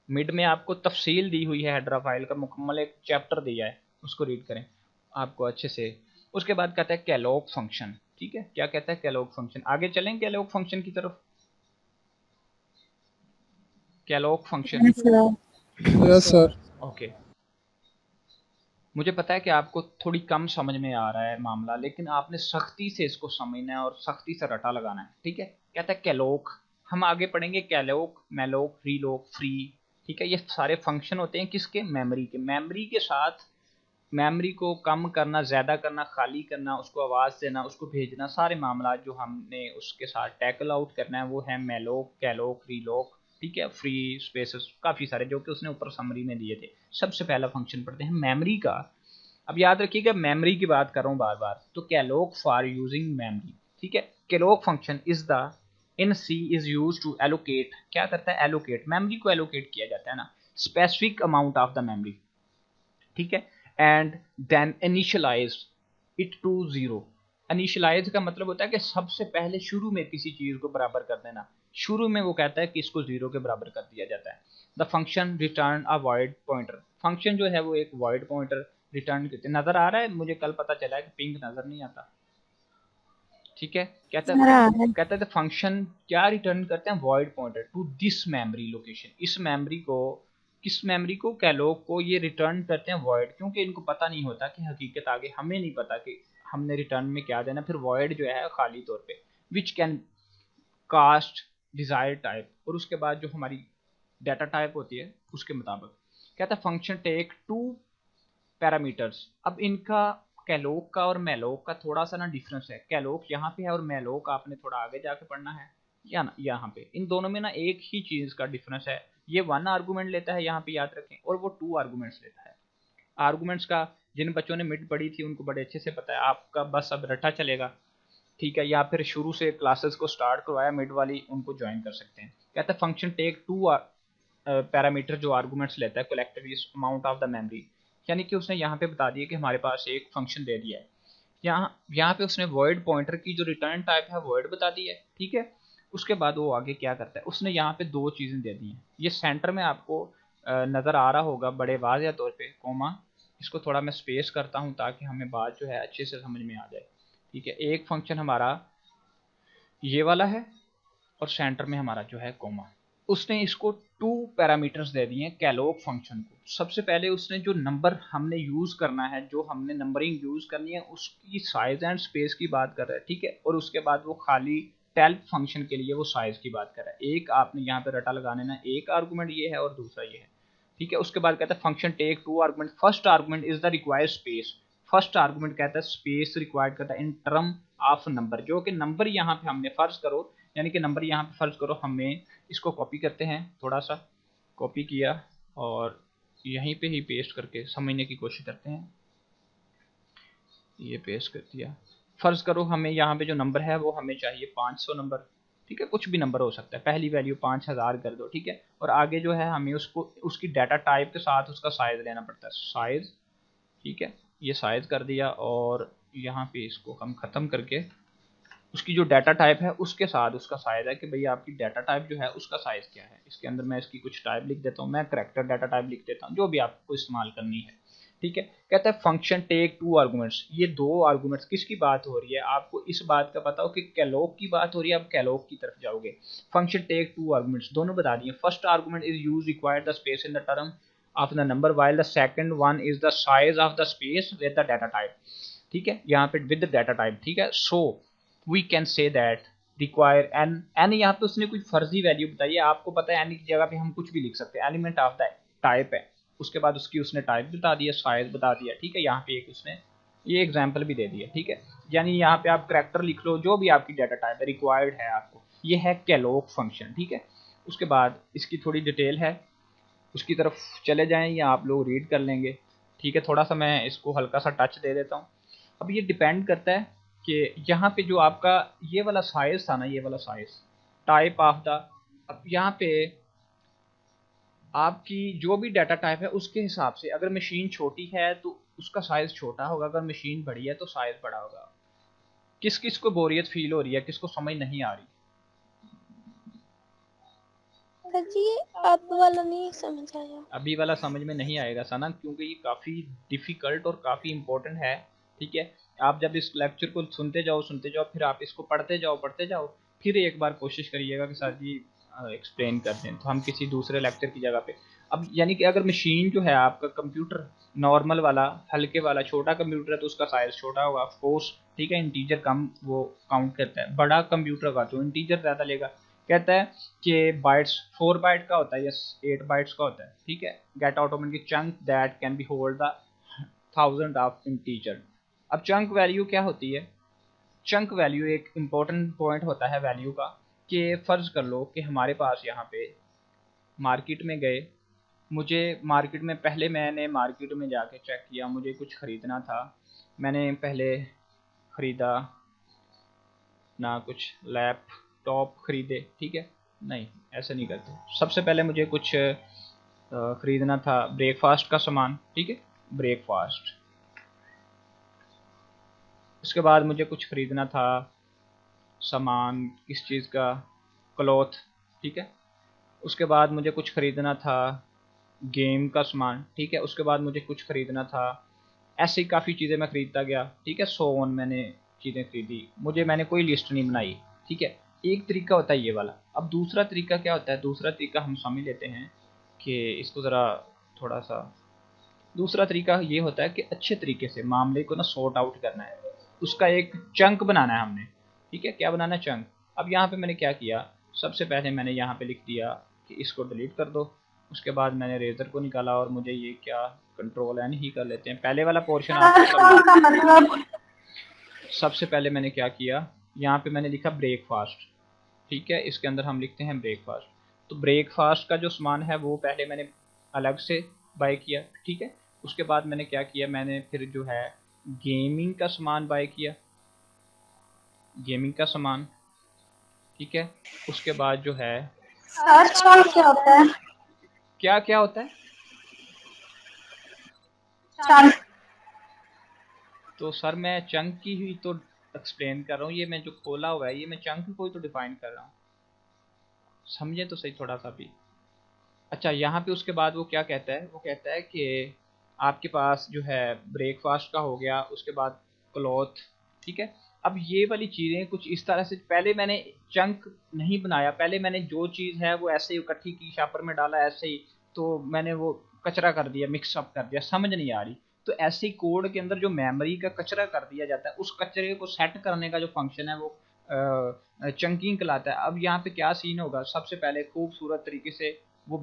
मिड में आपको तफसील दी हुई है हेडर फाइल का, मुकम्मल एक चैप्टर दिया है, उसको रीड करें आपको अच्छे से। उसके बाद कहता है कैलॉग फंक्शन, ठीक है, क्या कहता है कैलॉग फंक्शन। आगे चलें कैलॉग फंक्शन की तरफ। Kellogg function, Yes, sir. Yes sir. Okay. मुझे पता है कि आपको थोड़ी कम समझ में आ रहा है मामला, लेकिन आपने सख्ती से इसको समझना है और सख्ती से रटा लगाना है, ठीक है। कहता है कैलोक, हम आगे पढ़ेंगे कैलोक, मेलोक, रीलोक, फ्री, ठीक है। ये सारे फंक्शन होते हैं किसके? मेमोरी के। मेमोरी के साथ मेमोरी को कम करना, ज़्यादा करना, खाली करना, उसको आवाज़ देना, उसको भेजना, सारे मामला जो हमने उसके साथ टैकल आउट करना है वो है मेलोक, कैलोक, रीलोक, ठीक है। फ्री स्पेसेस काफ़ी सारे जो कि उसने ऊपर समरी में दिए थे। सबसे पहला फंक्शन पढ़ते हैं मेमोरी का। अब याद रखिएगा मेमोरी की बात कर रहा हूँ बार बार, तो कैलोक फॉर यूजिंग मेमोरी, ठीक है। Calloc function is the in C is use to allocate, क्या करता है? एलोकेट, मेमोरी को एलोकेट किया जाता है ना, specific amount of the memory, ठीक है। And then initialise it to zero. Initialise का मतलब होता है कि सबसे पहले शुरू में किसी चीज को बराबर कर देना। शुरू में वो कहता है कि इसको जीरो के बराबर कर दिया जाता है। The function return a void pointer, function जो है वो एक वॉइड पॉइंटर रिटर्न करते। नजर आ रहा है? मुझे कल पता चला है कि पिंक नजर नहीं आता, ठीक है। कहता Sir, है कहता है फंक्शन क्या रिटर्न करते हैं? Void pointer to this memory location. इस मेमोरी को, किस मेमोरी को? कैलोग को। ये रिटर्न करते हैं वॉइड, क्योंकि इनको पता नहीं होता कि हकीकत आगे हमें नहीं पता कि हमने रिटर्न में क्या देना। फिर वॉइड जो है खाली तौर पे, which can cast desire type, और उसके बाद जो हमारी डाटा टाइप होती है उसके मुताबिक। कहता है फंक्शन टेक टू पैरामीटर्स। अब इनका कैलोक का और मेलोक का थोड़ा सा ना डिफरेंस है। कैलोक यहाँ पे है और मेलोक आपने थोड़ा आगे जाके पढ़ना है, या ना यहाँ पे। इन दोनों में ना एक ही चीज का डिफरेंस है। ये 1 आर्गूमेंट लेता है यहाँ पे, याद रखें, और वो 2 आर्गूमेंट्स लेता है। आर्गूमेंट्स का जिन बच्चों ने मिड पढ़ी थी उनको बड़े अच्छे से पता है, आपका बस अब रटा चलेगा, ठीक है। या फिर शुरू से क्लासेस को स्टार्ट करवाया मिड वाली, उनको ज्वाइन कर सकते हैं। कहता है फंक्शन टेक 2 पैरामीटर जो आर्गूमेंट्स लेता है collectively amount of the memory. यानी कि उसने यहाँ पे बता दिया कि हमारे पास एक फंक्शन दे दिया है। यहाँ पे उसने वॉइड पॉइंटर की जो रिटर्न टाइप है वॉइड बता दी है, ठीक है। उसके बाद वो आगे क्या करता है, उसने यहाँ पे 2 चीज़ें दे दी हैं। ये सेंटर में आपको नज़र आ रहा होगा बड़े वाज़ेह तौर पे कोमा। इसको थोड़ा मैं स्पेस करता हूँ ताकि हमें बात जो है अच्छे से समझ में आ जाए, ठीक है। एक फंक्शन हमारा ये वाला है और सेंटर में हमारा जो है कोमा। उसने इसको 2 पैरामीटर्स दे दिए हैं कैलोग फंक्शन को। सबसे पहले उसने जो नंबर हमने यूज करना है, जो हमने नंबरिंग यूज करनी है, उसकी साइज एंड स्पेस की बात कर रहा है, ठीक है। और उसके बाद वो खाली टेल्प फंक्शन के लिए वो साइज की बात कर रहा है। एक आपने यहाँ पे रटा लगाने ना, एक आर्गूमेंट ये है और दूसरा ये है, ठीक है। उसके बाद कहता है function take 2 argument, first argument is the required space. First argument कहता है स्पेस रिक्वायर्ड करता है इन टर्म ऑफ नंबर, जो कि नंबर यहाँ पे हमने फर्ज करो, यानी कि नंबर यहाँ पे फर्ज करो, हमें इसको कॉपी करते हैं, थोड़ा सा कॉपी किया और यहीं पे ही पेस्ट करके समझने की कोशिश करते हैं। ये पेस्ट कर दिया। फर्ज करो हमें यहाँ पे जो नंबर है वो हमें चाहिए 500 नंबर, ठीक है। कुछ भी नंबर हो सकता है, पहली वैल्यू 5000 कर दो, ठीक है। और आगे जो है हमें उसको उसकी डाटा टाइप के साथ उसका साइज लेना पड़ता है, साइज, ठीक है। ये साइज कर दिया और यहाँ पे इसको हम ख़त्म करके उसकी जो डाटा टाइप है उसके साथ उसका साइज है कि भाई आपकी डाटा टाइप जो है उसका साइज क्या है। इसके अंदर मैं इसकी कुछ टाइप लिख देता हूँ, मैं करैक्टर डाटा टाइप लिख देता हूँ, जो भी आपको इस्तेमाल करनी है, ठीक है। कहता है फंक्शन टेक 2 आर्गूमेंट्स। ये 2 आर्गूमेंट्स किसकी बात हो रही है? आपको इस बात का पता हो कि कैलोग की बात हो रही है। अब कैलोग की तरफ जाओगे, फंक्शन टेक 2 आर्गूमेंट्स दोनों बता दिए। First argument is use required the space in the term of the number, while the second one is the size of the space with the data type, ठीक है। यहाँ पे विद डाटा टाइप, ठीक है। So we can say that require N. N यहाँ पे उसने कुछ फर्जी वैल्यू बताई है, आपको पता है एन की जगह पे हम कुछ भी लिख सकते हैं, एलिमेंट ऑफ द टाइप है। उसके बाद उसकी उसने टाइप बता दिया, साइज बता दिया, ठीक है। यहाँ पे एक उसने ये एग्जाम्पल भी दे दिया, ठीक है। यानी यहाँ पे आप करैक्टर लिख लो, जो भी आपकी डाटा टाइप है रिक्वायर्ड है आपको, ये है कैलोग फंक्शन, ठीक है। उसके बाद इसकी थोड़ी डिटेल है, उसकी तरफ चले जाएं या आप लोग रीड कर लेंगे, ठीक है। थोड़ा सा मैं इसको हल्का सा टच दे देता हूँ। अब ये डिपेंड करता है कि यहाँ पे जो आपका ये वाला साइज था ना, ये वाला साइज टाइप ऑफ द, अब यहाँ पे आपकी जो भी डाटा टाइप है उसके हिसाब से, अगर मशीन छोटी है तो उसका साइज छोटा होगा, अगर मशीन बड़ी है तो साइज बड़ा होगा। किस किस को बोरियत फील हो रही है, किसको समझ नहीं आ रही? सर जी ये अब वाला नहीं समझ आया। अभी वाला समझ में नहीं आएगा सना, क्योंकि ये काफ़ी डिफ़िकल्ट और काफ़ी इम्पोर्टेंट है। ठीक है, आप जब इस लेक्चर को सुनते जाओ, फिर आप इसको पढ़ते जाओ, फिर एक बार कोशिश करिएगा कि सर जी एक्सप्लेन कर दें, तो हम किसी दूसरे लेक्चर की जगह पे। अब यानी कि अगर मशीन जो है आपका कंप्यूटर नॉर्मल वाला, हल्के वाला, छोटा कंप्यूटर है तो उसका साइज़ छोटा होगा ऑफ कोर्स। ठीक है, इंटीजर कम वो काउंट करता है। बड़ा कंप्यूटर का तो इंटीजर ज़्यादा लेगा। कहता है कि बाइट्स 4 बाइट का होता है या 8 बाइट्स का होता है। ठीक है, get automatic chunk that can be hold the 1000 of integer. अब चंक वैल्यू क्या होती है? चंक वैल्यू एक इम्पोर्टेंट पॉइंट होता है वैल्यू का, कि फ़र्ज़ कर लो कि हमारे पास यहाँ पे मार्केट में गए, मुझे मार्केट में पहले मैंने मार्केट में जाके चेक किया, मुझे कुछ ख़रीदना था। मैंने पहले ख़रीदा ना, कुछ लैपटॉप ख़रीदे। ठीक है, नहीं ऐसा नहीं करते। सबसे पहले मुझे कुछ ख़रीदना था ब्रेकफास्ट का सामान। ठीक है, ब्रेकफास्ट। उसके बाद मुझे कुछ ख़रीदना था सामान, किस चीज़ का, क्लॉथ। ठीक है, उसके बाद मुझे कुछ ख़रीदना था गेम का सामान। ठीक है, उसके बाद मुझे कुछ ख़रीदना था, ऐसे ही काफ़ी चीज़ें मैं ख़रीदता गया। ठीक है, 100 वन मैंने चीज़ें ख़रीदी, मैंने कोई लिस्ट नहीं बनाई। ठीक है, एक तरीका होता है ये वाला। अब दूसरा तरीका क्या होता है? दूसरा तरीका हम समझ लेते हैं कि इसको ज़रा थोड़ा सा। दूसरा तरीका ये होता है कि अच्छे तरीके से मामले को ना सॉर्ट आउट करना है, उसका एक चंक बनाना है हमने। ठीक है, क्या बनाना है? चंक। अब यहाँ पे मैंने क्या किया, सबसे पहले मैंने यहाँ पे लिख दिया कि इसको डिलीट कर दो। उसके बाद मैंने रेजर को निकाला और मुझे ये क्या, कंट्रोल एन ही कर लेते हैं, पहले वाला पोर्शन आपको समझ। का मतलब सबसे पहले मैंने क्या किया, यहाँ पे मैंने लिखा ब्रेकफास्ट। ठीक है, इसके अंदर हम लिखते हैं ब्रेकफास्ट। तो ब्रेकफास्ट का जो सामान है वो पहले मैंने अलग से बाय किया। ठीक है, उसके बाद मैंने क्या किया, मैंने फिर जो है गेमिंग का सामान बाय किया, गेमिंग का सामान। ठीक है, उसके बाद जो है सर क्या होता है? क्या क्या होता है, चंक। तो सर मैं चंक की ही तो एक्सप्लेन कर रहा हूँ। ये मैं जो खोला हुआ है ये मैं चंक को ही तो डिफाइन कर रहा हूँ, समझे तो सही थोड़ा सा भी। अच्छा, यहाँ पे उसके बाद वो क्या कहता है, वो कहता है कि आपके पास जो है ब्रेकफास्ट का हो गया, उसके बाद क्लॉथ। ठीक है, अब ये वाली चीज़ें कुछ इस तरह से, पहले मैंने चंक नहीं बनाया, पहले मैंने जो चीज़ है वो ऐसे ही इकट्ठी की, शापर में डाला ऐसे ही, तो मैंने वो कचरा कर दिया, मिक्सअप कर दिया, समझ नहीं आ रही। तो ऐसे ही कोड के अंदर जो मेमोरी का कचरा कर दिया जाता है, उस कचरे को सेट करने का जो फंक्शन है वो चंकिंग कहलाता है। अब यहाँ पे क्या सीन होगा, सबसे पहले खूबसूरत तरीके से वो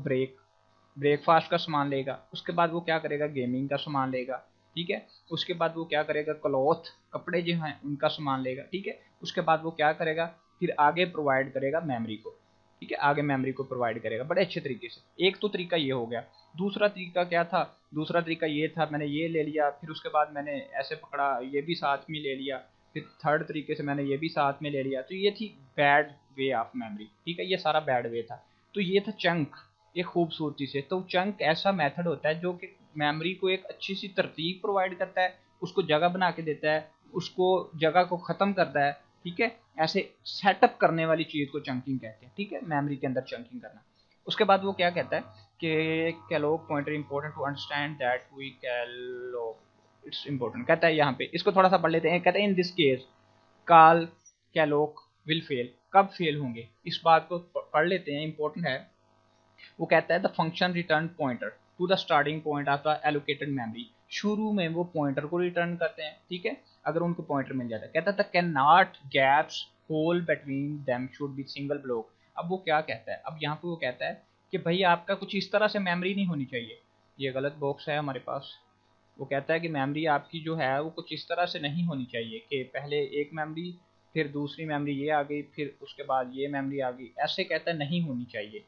ब्रेकफास्ट का सामान लेगा, उसके बाद वो क्या करेगा, गेमिंग का सामान लेगा। ठीक है, उसके बाद वो क्या करेगा, क्लॉथ, कपड़े जो हैं उनका सामान लेगा। ठीक है, उसके बाद वो क्या करेगा, फिर आगे प्रोवाइड करेगा मेमोरी को। ठीक है, आगे मेमोरी को प्रोवाइड करेगा बड़े अच्छे तरीके से। एक तो तरीका ये हो गया। दूसरा तरीका क्या था? दूसरा तरीका ये था, मैंने ये ले लिया, फिर उसके बाद मैंने ऐसे पकड़ा, ये भी साथ में ले लिया, फिर थर्ड तरीके से मैंने ये भी साथ में ले लिया। तो ये थी बैड वे ऑफ मेमोरी। ठीक है, ये सारा बैड वे था। तो ये था चंक, एक खूबसूरती से। तो चंक ऐसा मेथड होता है जो कि मेमोरी को एक अच्छी सी तरतीब प्रोवाइड करता है, उसको जगह बना के देता है, उसको जगह को ख़त्म करता है। ठीक है, ऐसे सेटअप करने वाली चीज़ को चंकिंग कहते हैं। ठीक है, मेमोरी के अंदर चंकिंग करना। उसके बाद वो क्या कहता है कि calloc pointer important to understand that we calloc, it's important कहता है यहाँ पे। इसको थोड़ा सा पढ़ लेते हैं। कहते हैं in this case call calloc will fail, कब फेल होंगे, इस बात को पढ़ लेते हैं, इंपॉर्टेंट है। वो कहता है the function return pointer to the starting point of the allocated memory, शुरू में वो पॉइंटर को रिटर्न करते हैं। ठीक है, अगर उनको पॉइंटर मिल जाता है। कहता है can not gaps hole between them should be single block. अब वो क्या कहता है, अब यहाँ पे वो कहता है कि भाई आपका कुछ इस तरह से मेमोरी नहीं होनी चाहिए। ये गलत बॉक्स है हमारे पास। वो कहता है कि मेमोरी आपकी जो है वो कुछ इस तरह से नहीं होनी चाहिए कि पहले एक मेमोरी, फिर दूसरी मेमोरी ये आ गई, फिर उसके बाद ये मेमोरी आ गई, ऐसे कहता है नहीं होनी चाहिए।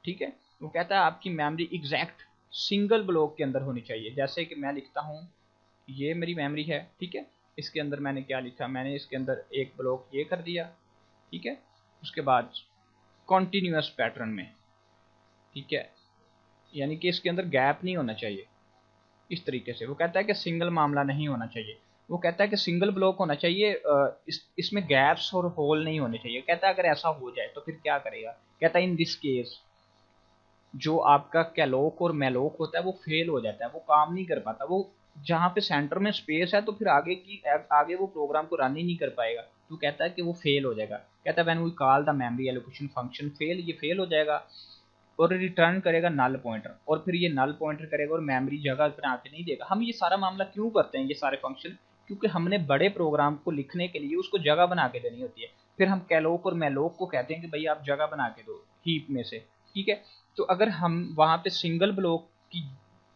ठीक है, वो कहता है आपकी मेमोरी एग्जैक्ट सिंगल ब्लॉक के अंदर होनी चाहिए। जैसे कि मैं लिखता हूँ, ये मेरी मेमोरी है। ठीक है, इसके अंदर मैंने क्या लिखा, मैंने इसके अंदर एक ब्लॉक ये कर दिया। ठीक है, उसके बाद कॉन्टीन्यूअस पैटर्न में। ठीक है, यानी कि इसके अंदर गैप नहीं होना चाहिए, इस तरीके से। वो कहता है कि सिंगल मामला नहीं होना चाहिए। वो कहता है कि सिंगल ब्लॉक होना चाहिए, इसमें गैप्स और होल नहीं होने चाहिए। कहता है अगर ऐसा हो जाए तो फिर क्या करेगा। कहता है इन दिस केस जो आपका कैलोक और मेलोक होता है वो फेल हो जाता है, वो काम नहीं कर पाता। वो जहाँ पे सेंटर में स्पेस है तो फिर आगे वो प्रोग्राम को रन ही नहीं कर पाएगा। तो कहता है कि वो फेल हो जाएगा। कहता है when we call the memory allocation function fail, ये फेल हो जाएगा और रिटर्न करेगा नल पॉइंटर, और फिर ये नल पॉइंटर करेगा और मेमोरी जगह बना के नहीं देगा। हम ये सारा मामला क्यों करते हैं, ये सारे फंक्शन, क्योंकि हमने बड़े प्रोग्राम को लिखने के लिए उसको जगह बना के देनी होती है। फिर हम कैलोक और मेलोक को कहते हैं कि भाई आप जगह बना के दो हीप में से, ठीक है। तो अगर हम वहाँ पे सिंगल ब्लॉक की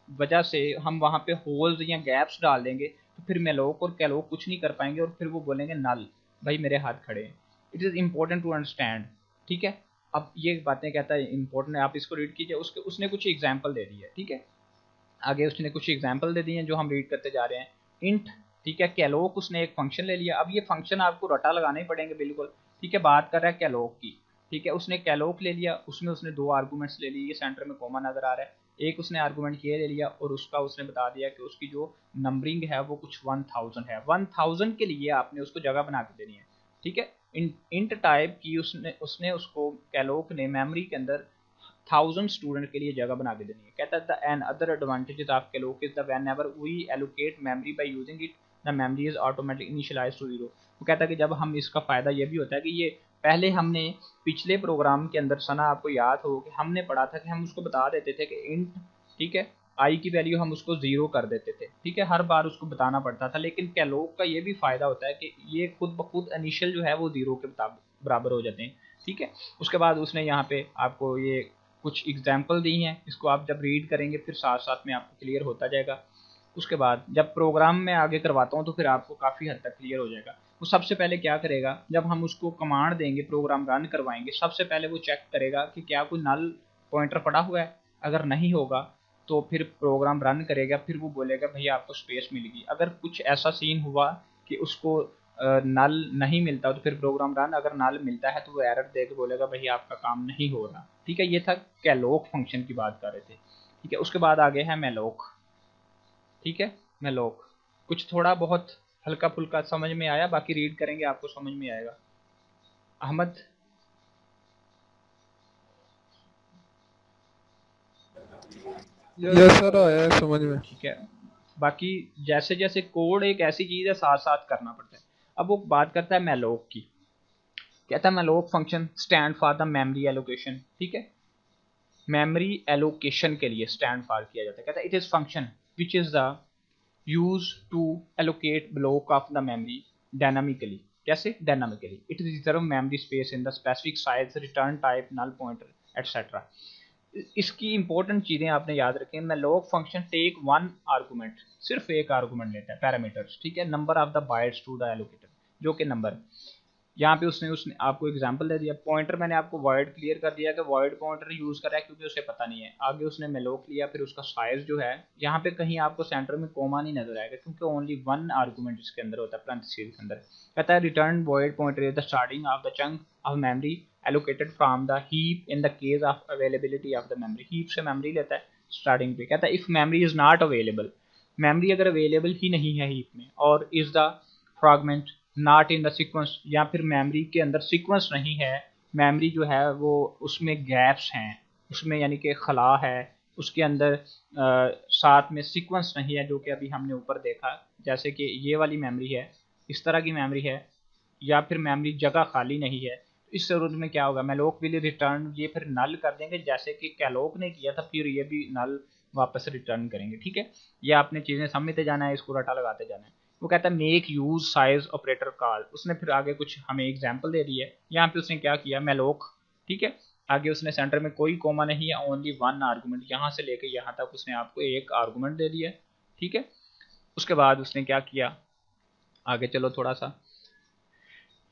वजह से हम वहाँ पे होल्स या गैप्स डाल देंगे तो फिर मेलोक और कैलोक कुछ नहीं कर पाएंगे और फिर वो बोलेंगे नल, भाई मेरे हाथ खड़े हैं। It is important to understand, ठीक है। अब ये बातें कहता है इंपॉर्टेंट है, आप इसको रीड कीजिए। उसने कुछ एग्जाम्पल दे दी है, ठीक है। आगे उसने कुछ एग्जाम्पल दे दिए हैं जो हम रीड करते जा रहे हैं। इंट, ठीक है, कैलोक उसने एक फंक्शन ले लिया। अब ये फंक्शन आपको रटा लगाने ही पड़ेंगे बिल्कुल, ठीक है। बात कर रहा है कैलोक की, ठीक है। उसने कैलोक ले लिया, उसमें उसने दो आर्गूमेंट्स ले लिए, ये सेंटर में कॉमा नजर आ रहा है। एक उसने आर्गूमेंट ये ले लिया और उसका उसने बता दिया कि उसकी जो नंबरिंग है वो कुछ 1000 है। 1000 के लिए आपने उसको जगह बना के देनी है, ठीक है। इंट टाइप की उसने उसको कैलोक ने मेमोरी के अंदर 1000 स्टूडेंट के लिए जगह बना के देनी है। कहता है the an other advantages of calloc is the whenever we allocate memory by using it the memory is automatically initialised to 0। वो कहता है कि जब हम इसका फ़ायदा ये भी होता है कि ये पहले हमने पिछले प्रोग्राम के अंदर सना आपको याद हो कि हमने पढ़ा था कि हम उसको बता देते थे कि इंट, ठीक है, आई की वैल्यू हम उसको 0 कर देते थे, ठीक है। हर बार उसको बताना पड़ता था। लेकिन कैलोक का ये भी फ़ायदा होता है कि ये खुद ब खुद इनिशियल जो है वो 0 के बराबर हो जाते हैं, ठीक है। उसके बाद उसने यहाँ पे आपको ये कुछ एग्जाम्पल दी हैं, इसको आप जब रीड करेंगे फिर साथ साथ में आपको क्लियर होता जाएगा। उसके बाद जब प्रोग्राम में आगे करवाता हूँ तो फिर आपको काफ़ी हद तक क्लियर हो जाएगा। वो सबसे पहले क्या करेगा, जब हम उसको कमांड देंगे प्रोग्राम रन करवाएंगे, सबसे पहले वो चेक करेगा कि क्या कोई नल पॉइंटर पड़ा हुआ है। अगर नहीं होगा तो फिर प्रोग्राम रन करेगा, फिर वो बोलेगा भैया आपको स्पेस मिल गई। अगर कुछ ऐसा सीन हुआ कि उसको नल नहीं मिलता तो फिर प्रोग्राम रन, अगर नल मिलता है तो वो एरर दे के बोलेगा भैया आपका काम नहीं हो रहा, ठीक है। ये था कैलोक फंक्शन की बात कर रहे थे, ठीक है। उसके बाद आगे है मेलोक, ठीक है। मेलोक कुछ थोड़ा बहुत हल्का फुल्का समझ में आया, बाकी रीड करेंगे आपको समझ में आएगा। अहमद, यस सर, आया है समझ में। ठीक है। बाकी जैसे जैसे कोड एक ऐसी चीज़ है साथ साथ करना पड़ता है। अब वो बात करता है मेलोक की। कहता है malloc function stand for the memory allocation, ठीक है। मेमोरी एलोकेशन के लिए स्टैंड फॉर किया जाता है। कहता है it is function which is the use to allocate block of the memory dynamically. कैसे dynamically? It reserve memory space in the specific size, return type, null pointer etcetera. इसकी important चीज़ें आपने याद रखें। Malloc function take one argument, सिर्फ एक argument लेता है, पैरामीटर्स, ठीक है, number of the bytes to the allocator, जो कि नंबर। यहाँ पे उसने आपको एग्जांपल दे दिया। पॉइंटर मैंने आपको वॉइड क्लियर कर दिया कि वॉइड पॉइंटर यूज़ कर रहा है क्योंकि उसे पता नहीं है। आगे उसने मेलोक लिया, फिर उसका साइज जो है, यहाँ पे कहीं आपको सेंटर में कोमा नहीं नजर आएगा क्योंकि ओनली वन आर्गूमेंट इसके अंदर होता है, पैरेंथेसिस के अंदर। कहता है return void pointer is the starting of the chunk of memory allocated from the heap in the case of availability of the memory. Heap से मेमोरी लेता है स्टार्टिंग पे। कहता है if memory is not available, memory अगर available ही नहीं है heap में, और is the fragment not in the sequence, या फिर मेमोरी के अंदर सीक्वेंस नहीं है, मेमोरी जो है वो उसमें गैप्स हैं, उसमें यानी कि खला है, उसके अंदर साथ में सीक्वेंस नहीं है, जो कि अभी हमने ऊपर देखा, जैसे कि ये वाली मेमोरी है, इस तरह की मेमोरी है, या फिर मेमोरी जगह खाली नहीं है। इस सूरत में क्या होगा, मेलोक विल रिटर्न, ये फिर नल कर देंगे जैसे कि कैलोक ने किया था, फिर ये भी नल वापस रिटर्न करेंगे, ठीक है। ये आपने चीज़ें समझते जाना है, इसको रटा लगाते जाना है। वो कहता है make use size operator call. उसने फिर आगे कुछ हमें एग्जांपल दे दी है। यहाँ पे उसने क्या किया, मेलोक, ठीक है। आगे उसने सेंटर में कोई कोमा नहीं है, ओनली वन आर्गूमेंट, यहाँ से लेके यहाँ तक उसने आपको एक आर्गूमेंट दे दिया, ठीक है। उसके बाद उसने क्या किया, आगे चलो थोड़ा सा,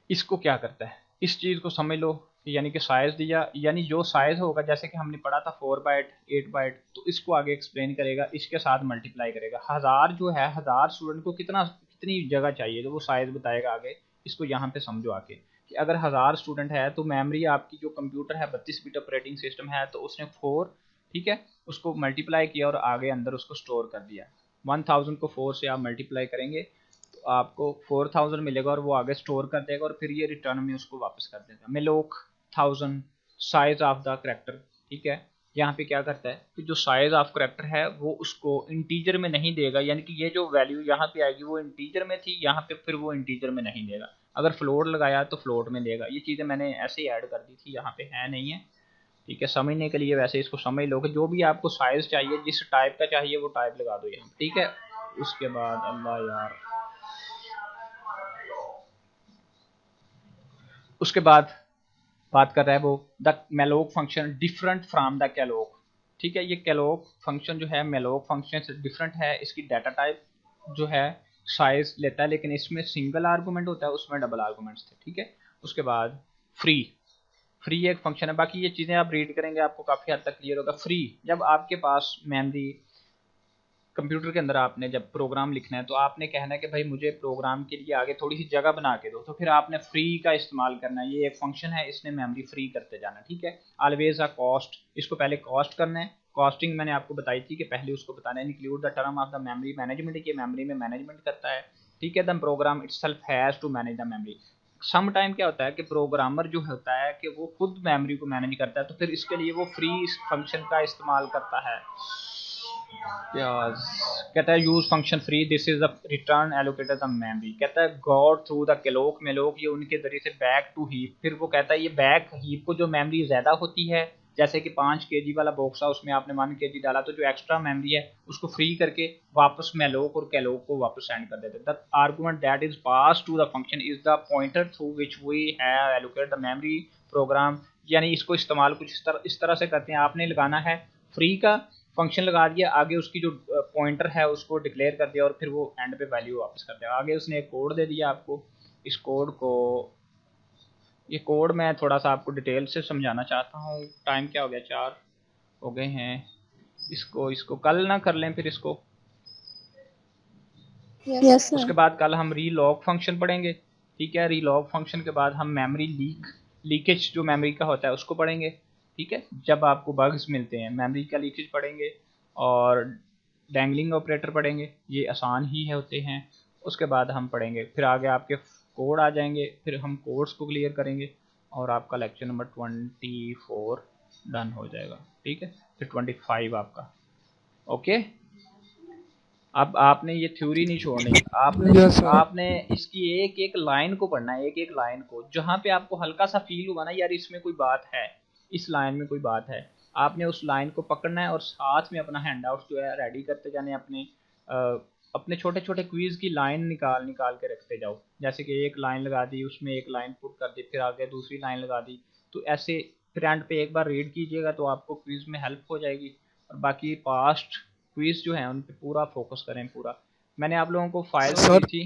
इसको क्या करता है, इस चीज़ को समझ लो। यानी कि साइज दिया, यानी जो साइज होगा, जैसे कि हमने पढ़ा था 4 बाइट 8 बाइट, तो इसको आगे एक्सप्लेन करेगा, इसके साथ मल्टीप्लाई करेगा। 1000 जो है, 1000 स्टूडेंट को कितनी जगह चाहिए, तो वो साइज बताएगा आगे। इसको यहाँ पे समझो आके कि अगर 1000 स्टूडेंट है तो मेमोरी आपकी जो कंप्यूटर है 32 बिट ऑपरेटिंग सिस्टम है, तो उसने 4, ठीक है, उसको मल्टीप्लाई किया और आगे अंदर उसको स्टोर कर दिया। 1000 को 4 से आप मल्टीप्लाई करेंगे तो आपको 4000 मिलेगा और वो आगे स्टोर कर देगा और फिर ये रिटर्न में उसको वापस कर देगा। Malloc 1000 size of the character, ठीक है। यहाँ पे क्या करता है कि जो साइज ऑफ करेक्टर है वो उसको इंटीजर में नहीं देगा, यानी कि ये जो वैल्यू यहाँ पे आएगी वो इंटीजर में थी, यहाँ पे फिर वो इंटीजर में नहीं देगा। अगर फ्लोट लगाया तो फ्लोट में देगा। ये चीज़ें मैंने ऐसे ही ऐड कर दी थी, यहाँ पे है नहीं है, ठीक है। समझने के लिए वैसे इसको समझ लो कि जो भी आपको साइज चाहिए, जिस टाइप का चाहिए वो टाइप लगा दो यहाँ, ठीक है। उसके बाद अल्लाह यार, उसके बाद बात कर रहा है वो the malloc function different from the calloc, ठीक है। ये कैलोक फंक्शन जो है मेलोक फंक्शन से डिफरेंट है। इसकी डाटा टाइप जो है साइज लेता है, लेकिन इसमें सिंगल आर्गूमेंट होता है, उसमें डबल आर्गूमेंट्स थे, ठीक है। उसके बाद फ्री, फ्री एक फंक्शन है। बाकी ये चीज़ें आप रीड करेंगे आपको काफ़ी हद तक क्लियर होगा। फ्री, जब आपके पास मेमोरी कंप्यूटर के अंदर आपने जब प्रोग्राम लिखना है तो आपने कहना है कि भाई मुझे प्रोग्राम के लिए आगे थोड़ी सी जगह बना के दो, तो फिर आपने फ्री का इस्तेमाल करना है। ये एक फंक्शन है, इसने मेमोरी फ्री करते जाना, ठीक है। ऑलवेज अ कॉस्ट, इसको पहले कॉस्ट करना है। कॉस्टिंग मैंने आपको बताई थी कि पहले उसको बताना है। Include the term of the memory management, ये मेमोरी में मैनेजमेंट करता है, ठीक है। The program itself has to manage the memory. Some time क्या होता है कि प्रोग्रामर जो होता है कि वो खुद मेमोरी को मैनेज करता है, तो फिर इसके लिए वो फ्री फंक्शन का इस्तेमाल करता है। कहता है use function free, this is the return allocated the memory. कहता है गॉड थ्रू द कैलोक, मेलोक ये उनके जरिए से बैक टू हीप। फिर वो कहता है ये बैक हीप को जो मेमोरी ज्यादा होती है, जैसे कि 5 kg वाला बॉक्स है उसमें आपने 1 kg डाला, तो जो एक्स्ट्रा मेमोरी है उसको फ्री करके वापस मेलोक और कैलोक को वापस सेंड कर देते हैं। The argument that is pass to the function is the pointer through which we have allocated the memory program. यानी इसको इस्तेमाल कुछ इस तरह से करते हैं। आपने लगाना है फ्री का फंक्शन लगा दिया, आगे उसकी जो पॉइंटर है उसको डिक्लेयर कर दिया और फिर वो एंड पे वैल्यू वापस कर दिया। आगे उसने एक कोड दे दिया आपको। इस कोड को, ये कोड मैं थोड़ा सा आपको डिटेल से समझाना चाहता हूँ। टाइम क्या हो गया, 4 हो गए हैं। इसको कल ना कर लें फिर इसको। Yes sir. उसके बाद कल हम रीलॉग फंक्शन पढ़ेंगे, ठीक है। रीलॉग फंक्शन के बाद हम मेमोरी लीकेज जो मेमोरी का होता है उसको पढ़ेंगे, ठीक है। जब आपको बग्स मिलते हैं मेमोरी का लीकेज पढ़ेंगे और डैंगलिंग ऑपरेटर पढ़ेंगे, ये आसान ही होते हैं। उसके बाद हम पढ़ेंगे, फिर आगे आपके कोड आ जाएंगे, फिर हम कोड्स को क्लियर करेंगे और आपका लेक्चर नंबर 24 डन हो जाएगा, ठीक है। फिर 25 आपका, ओके। अब आपने ये थ्योरी नहीं छोड़नी, Yes, sir. आपने इसकी एक एक लाइन को पढ़ना है, एक एक लाइन को। जहाँ पे आपको हल्का सा फील हुआ ना यार इसमें कोई बात है, इस लाइन में कोई बात है, आपने उस लाइन को पकड़ना है और साथ में अपना हैंड आउट जो है रेडी करते जाने। अपने छोटे छोटे क्विज की लाइन निकाल निकाल के रखते जाओ। जैसे कि एक लाइन लगा दी, उसमें एक लाइन पुट कर दी, फिर आगे दूसरी लाइन लगा दी, तो ऐसे फिर एंड पे एक बार रीड कीजिएगा तो आपको क्विज में हेल्प हो जाएगी। और बाकी पास्ट क्विज जो है उन पे पूरा फोकस करें पूरा। मैंने आप लोगों को फाइल दी सर थी,